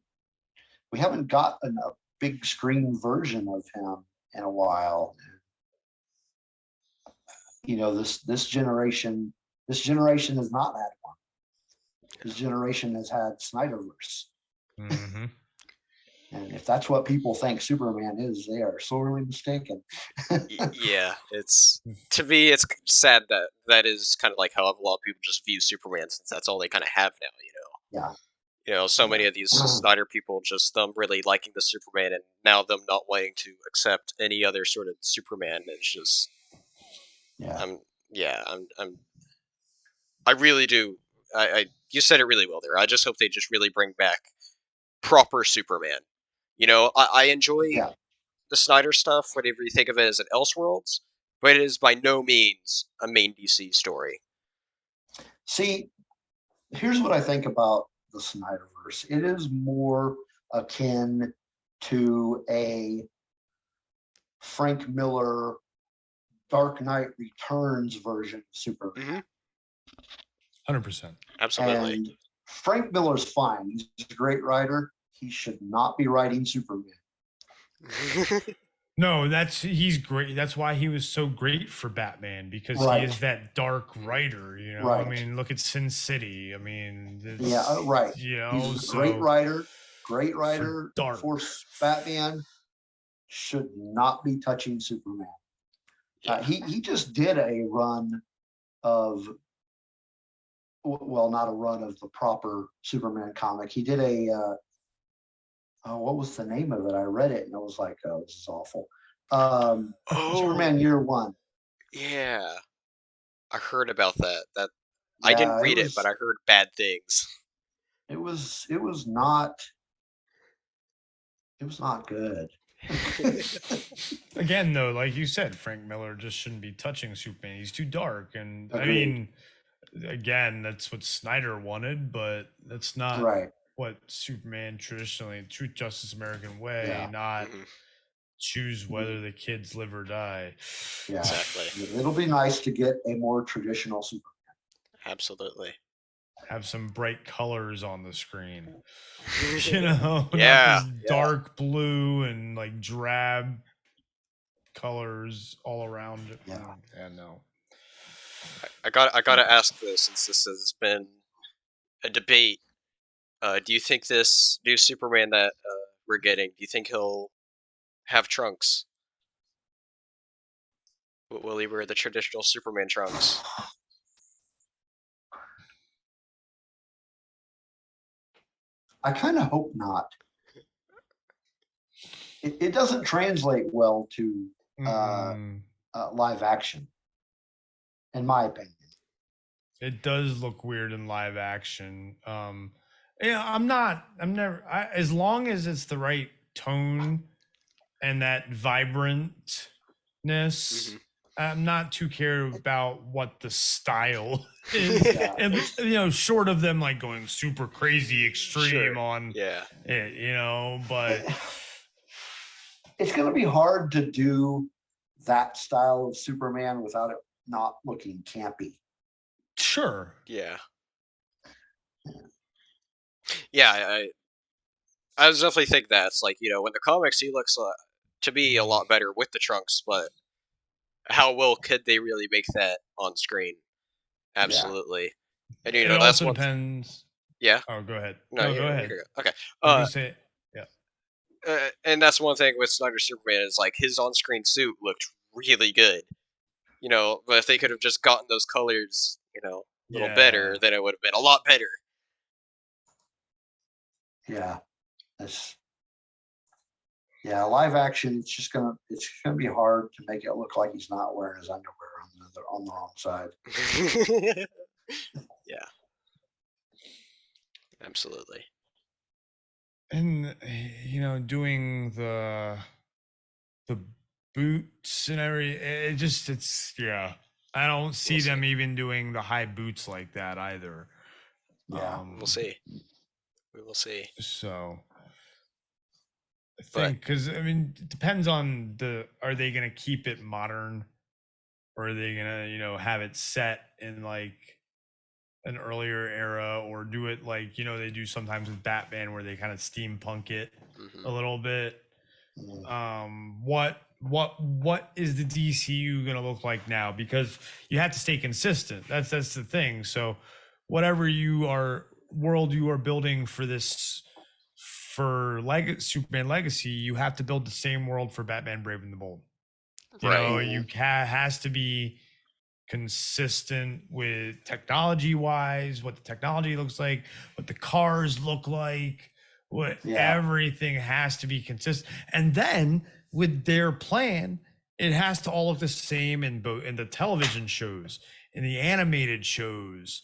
gotten a big screen version of him in a while. You know, this generation has not had one. This generation has had Snyderverse. Mm-hmm. And if that's what people think Superman is, they are sorely mistaken. Yeah, it's to me, it's sad that that is kind of like how a lot of people just view Superman, since that's all they kind of have now. Yeah. So Yeah. many of these Snyder people, just them really liking the Superman, and now them not wanting to accept any other sort of Superman. It's just, Yeah. I'm, yeah, I really do. You said it really well there. I just hope they just really bring back proper Superman. I enjoy Yeah. the Snyder stuff, whatever you think of it as an Elseworlds, but it is by no means a main DC story. See, here's what I think about the Snyderverse. It is more akin to a Frank Miller Dark Knight Returns version of Superman. Mm-hmm. 100%. Absolutely. And Frank Miller's fine. He's a great writer. He should not be writing Superman. No, he's great. That's why he was so great for Batman, because he is that dark writer. You know, I Right. mean, look at Sin City. I mean, Yeah, right. You know, He's a great writer. Great writer dark. for Batman. Should not be touching Superman. Yeah. He just did a run of, well, not a run of the proper Superman comic. He did what was the name of it? I read it and I was like, oh, this is awful. Superman Year One. Yeah. I heard about that. I didn't Yeah, read it, but I heard bad things. it was not good. Again, though, like you said, Frank Miller just shouldn't be touching Superman. He's too dark, and Agreed. I mean, again, that's what Snyder wanted, but that's not Right. what Superman traditionally, Truth, Justice, American Way, not choose whether the kids live or die. Yeah, exactly. It'll be nice to get a more traditional Superman. Absolutely. Have some bright colors on the screen. You know, Yeah. not this dark blue and like drab colors all around it. Yeah. Yeah, no. I gotta ask this, since this has been a debate. Do you think this new Superman that we're getting? Do you think he'll have trunks? Will he wear the traditional Superman trunks? I kind of hope not. It doesn't translate well to live action, in my opinion. It does look weird in live action. Yeah, as long as it's the right tone and that vibrantness, I'm not too cared about what the style is. And short of them like going super crazy extreme on it, but it's going to be hard to do that style of Superman without it not looking campy. Sure. Yeah. Yeah, I was definitely think that. It's like, when the comics, he looks to be a lot better with the trunks, but how well could they really make that on screen? Absolutely. Yeah. And it that's also depends. Yeah. Oh, go ahead. No, go ahead. Okay. Say it. Yeah. And that's one thing with Snyder Superman is like his on-screen suit looked really good. But if they could have just gotten those colors, a little better, then it would have been a lot better. Yeah. That's Yeah, live action, it's gonna be hard to make it look like he's not wearing his underwear on the wrong side. Yeah, absolutely. And doing the boots and it's yeah. I don't We'll see see. them even doing the high boots like that either. Yeah. We'll see. We will see. So I But think, because I mean, it depends on are they gonna keep it modern, or are they gonna have it set in like an earlier era, or do it like they do sometimes with Batman, where they kind of steampunk it a mhm. little bit. Mm. What is the DCU gonna look like now? Because you have to stay consistent. That's the thing. So whatever world you are building for this, for Superman Legacy, you have to build the same world for Batman Brave and the Bold. Right. You has to be consistent with technology wise, what the technology looks like, what the cars look like, what Yeah. everything has to be consistent. And then with their plan, it has to all look the same in the television shows, in the animated shows,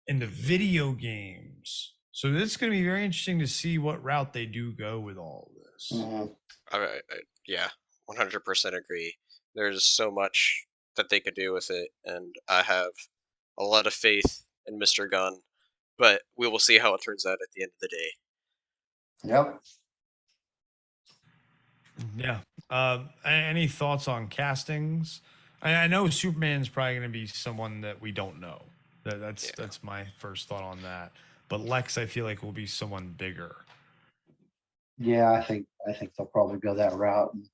in the video games. So this is going to be very interesting to see what route they do go with all of this. Mhm. Yeah, 100% agree. There's so much that they could do with it, and I have a lot of faith in Mr. Gunn. But we will see how it turns out at the end of the day. Yep. Yeah. Any thoughts on castings? I know Superman's probably going to be someone that we don't know. That's Yeah. that's my first thought on that. But Lex, I feel like will be someone bigger. Yeah, I think they'll probably go that route. And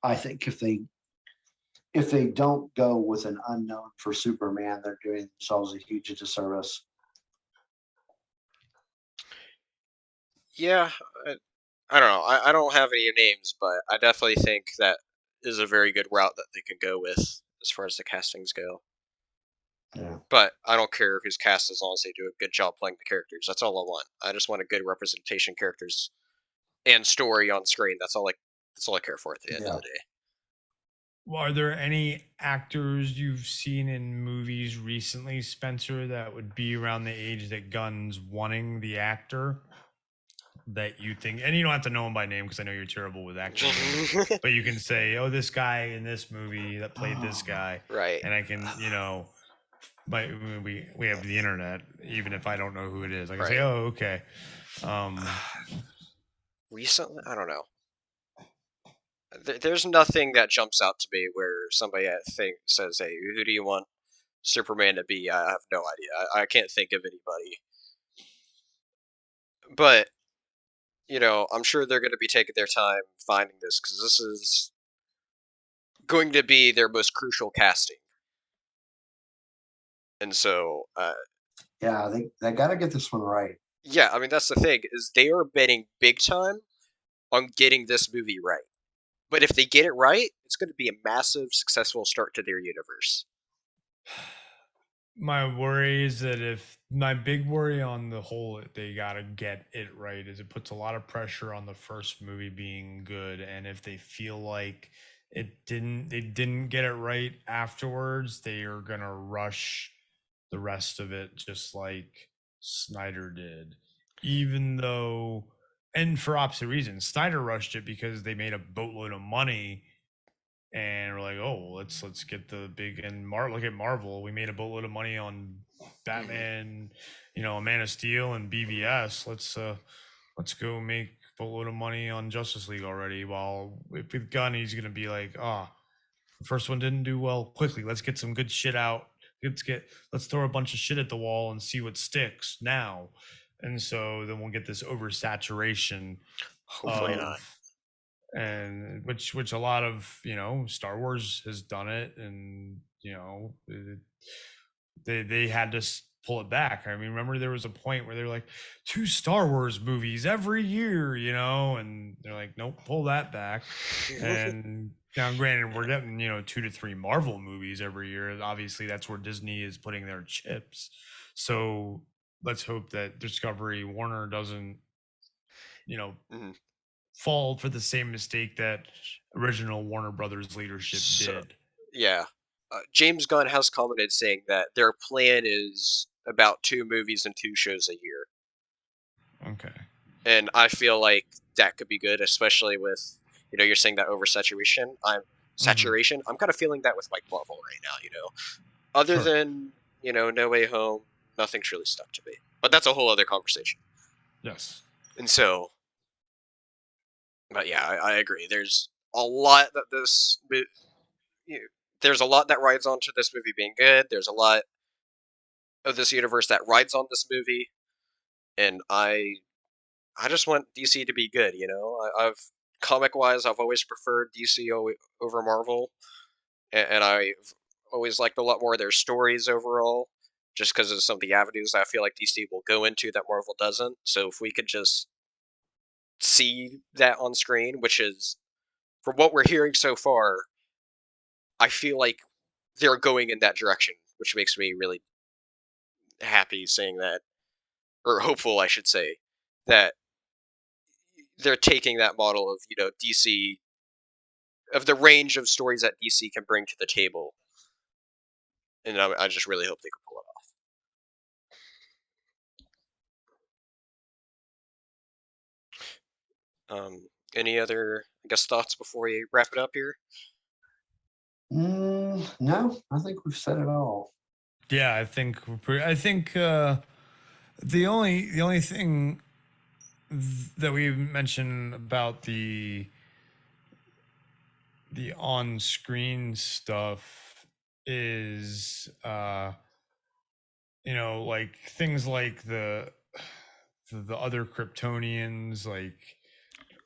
I think if they don't go with an unknown for Superman, they're doing themselves a huge disservice. Yeah, I don't know. I don't have any names, but I definitely think that is a very good route that they can go with as far as the castings go. Yeah. But I don't care who's cast as long as they do a good job playing the characters. That's all I want. I just want a good representation, characters, and story on screen. That's all I care for at the end of Yeah. the day. Well, are there any actors you've seen in movies recently, Spencer, that would be around the age that Gunn's wanting the actor that you think, and you don't have to know him by name because I know you're terrible with actor names, but you can say, oh, this guy in this movie that played this guy, Right. and I can, but we have the internet, even if I don't know who it is, I can say, Right. oh, okay. Recently, I don't know. There's nothing that jumps out to me where somebody I think says, "Hey, who do you want Superman to be?" I have no idea. I can't think of anybody. But I'm sure they're going to be taking their time finding this because this is going to be their most crucial casting. And so, Yeah, they got to get this one right. yeah, I mean that's the thing is they are betting big time on getting this movie right. But if they get it right, it's going to be a massive, successful start to their universe. My worry is that if my big worry on the whole, they gotta get it right, is it puts a lot of pressure on the first movie being good, and if they feel like they didn't get it right afterwards, they are gonna rush the rest of it, just like Snyder did. Even though, and for opposite reasons, Snyder rushed it because they made a boatload of money and we're like, oh, let's get the big, and look at Marvel. We made a boatload of money on Batman, Man of Steel and BVS. Let's go make a boatload of money on Justice League already. While with Gunn, he's gonna be like, the first one didn't do well. Quickly, let's get some good shit out. Let's throw a bunch of shit at the wall and see what sticks now. And so then we'll get this oversaturation Hopefully not. of, and which a lot of Star Wars has done it, and they had to pull it back. I mean, remember there was a point where they were like 2 Star Wars movies every year, and they're like, nope, pull that back. And now, granted, we're getting 2 to 3 Marvel movies every year. Obviously, that's where Disney is putting their chips. So let's hope that Discovery Warner doesn't Mhm. fall for the same mistake that original Warner Brothers leadership So, did. yeah. James Gunn has commented saying that their plan is about 2 movies and 2 shows a year. Okay. And I feel like that could be good, especially with, you're saying that oversaturation. Saturation. I'm kind of feeling that with like Marvel right now, Other Sure. than, No Way Home, nothing's really stuck to me. But that's a whole other conversation. Yes. And so, but yeah, I agree. There's a lot that there's a lot that rides onto this movie being good. There's a lot of this universe that rides on this movie, and I just want DC to be good. I've comic wise, I've always preferred DC over Marvel, and I've always liked a lot more of their stories overall, just because of some of the avenues I feel like DC will go into that Marvel doesn't. So if we could just see that on screen, which is, from what we're hearing so far, I feel like they're going in that direction, which makes me really happy saying that, or hopeful, I should say, that they're taking that model of, DC, of the range of stories that DC can bring to the table, and I just really hope they can pull it off. Any other, I guess, thoughts before we wrap it up here? No, I think we've said it all. Yeah, I think the only thing that we mentioned about the on-screen stuff is like things like the other Kryptonians,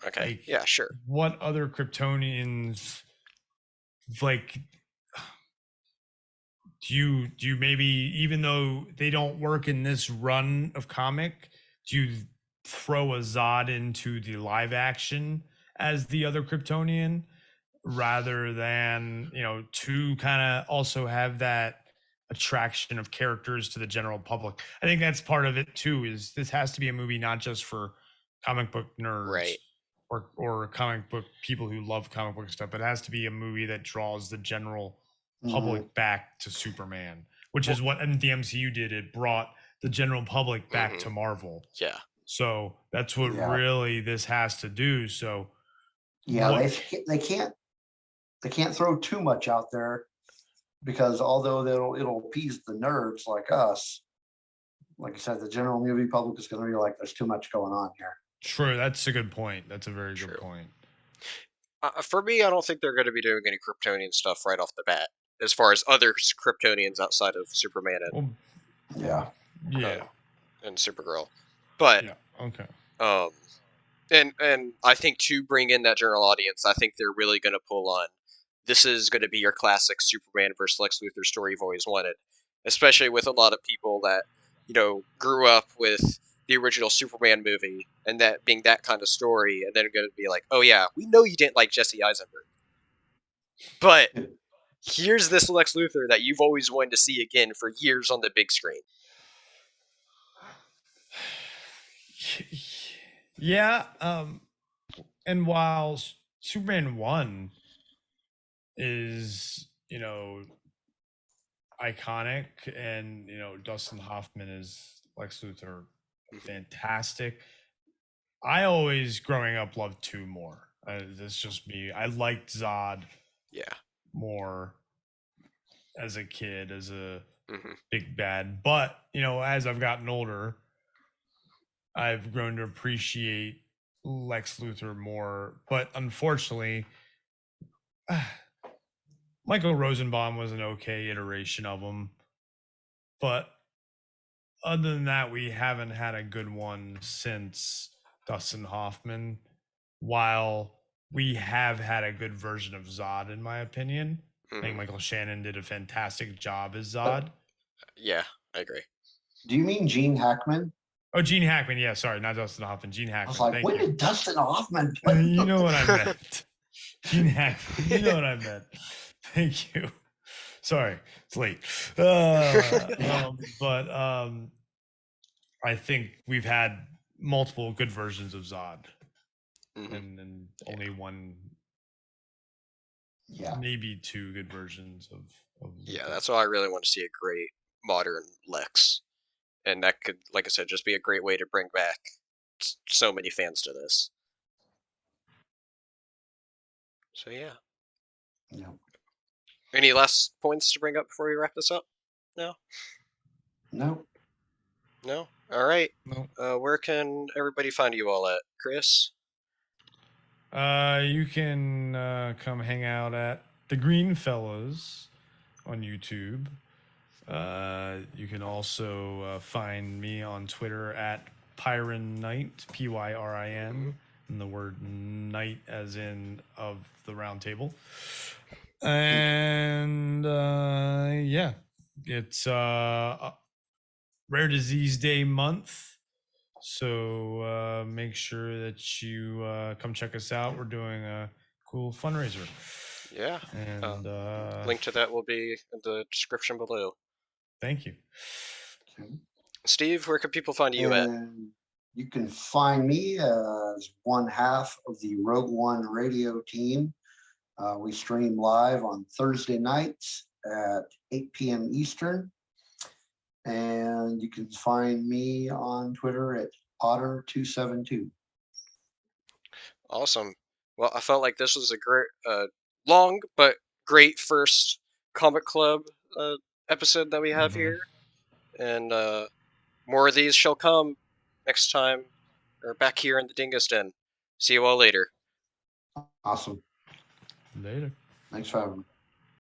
Okay, yeah, sure. what other Kryptonians, like, do you maybe, even though they don't work in this run of comic, do you throw a Zod into the live action as the other Kryptonian, rather than, to kind of also have that attraction of characters to the general public? I think that's part of it too, is this has to be a movie not just for comic book nerds Right. or comic book people who love comic book stuff, but it has to be a movie that draws the general public back to Superman, which is what the MCU did. It brought the general public back to Marvel. Yeah. So that's what really this has to do. So yeah, they can't throw too much out there, because although it'll appease the nerds like us, like I said, the general movie public is going to be like, there's too much going on here. True, that's a good point. That's a very good point. For me, I don't think they're going to be doing any Kryptonian stuff right off the bat, as far as other Kryptonians outside of Superman and and Supergirl. But okay. And I think to bring in that general audience, I think they're really going to pull on, this is going to be your classic Superman versus Lex Luthor story you've always wanted, especially with a lot of people that, grew up with the original Superman movie and that being that kind of story, and then going to be like, oh yeah, we know you didn't like Jesse Eisenberg, but here's this Lex Luthor that you've always wanted to see again for years on the big screen. Yeah, and while Superman 1 is, iconic, and Dustin Hoffman is Lex Luthor, fantastic, I always, growing up, loved 2 more. That's just me. I liked Zod more as a kid, as a big bad, but as I've gotten older, I've grown to appreciate Lex Luthor more. But unfortunately, Michael Rosenbaum was an okay iteration of him. But other than that, we haven't had a good one since Dustin Hoffman, while we have had a good version of Zod, in my opinion. I think Michael Shannon did a fantastic job as Zod. Yeah, I agree. Do you mean Gene Hackman? Oh, Gene Hackman. Yeah, sorry, not Dustin Hoffman. Gene Hackman. I was like, when did Dustin Hoffman play? You know what I meant. Gene Hackman. You know what I meant. Thank you. Sorry, it's late. But I think we've had multiple good versions of Zod. and only one, Yeah. maybe two good versions of Yeah, Luca. that's why I really want to see a great modern Lex, and that could, like I said, just be a great way to bring back so many fans to this. So yeah. Yeah. Any last points to bring up before we wrap this up? No? No. No? All right. No. Where can everybody find you all at, Chris? You can come hang out at the Green Fellas on YouTube. You can also find me on Twitter at Pyrin Knight, Pyrin, and the word knight as in of the round table. And yeah, it's Rare Disease Day month. So make sure that you come check us out. We're doing a cool fundraiser. Yeah. And Link to that will be in the description below. thank you. Okay. Steve, where can people find you at? And you can find me as one half of the Rogue One radio team. We stream live on Thursday nights at 8 p.m. Eastern. And you can find me on Twitter at Otter272. Awesome. Well, I felt like this was a great, long but great first comic club episode that we have here, and more of these shall come next time, or back here in the Dingus Den. See you all later. Awesome. Later. Thanks for having me.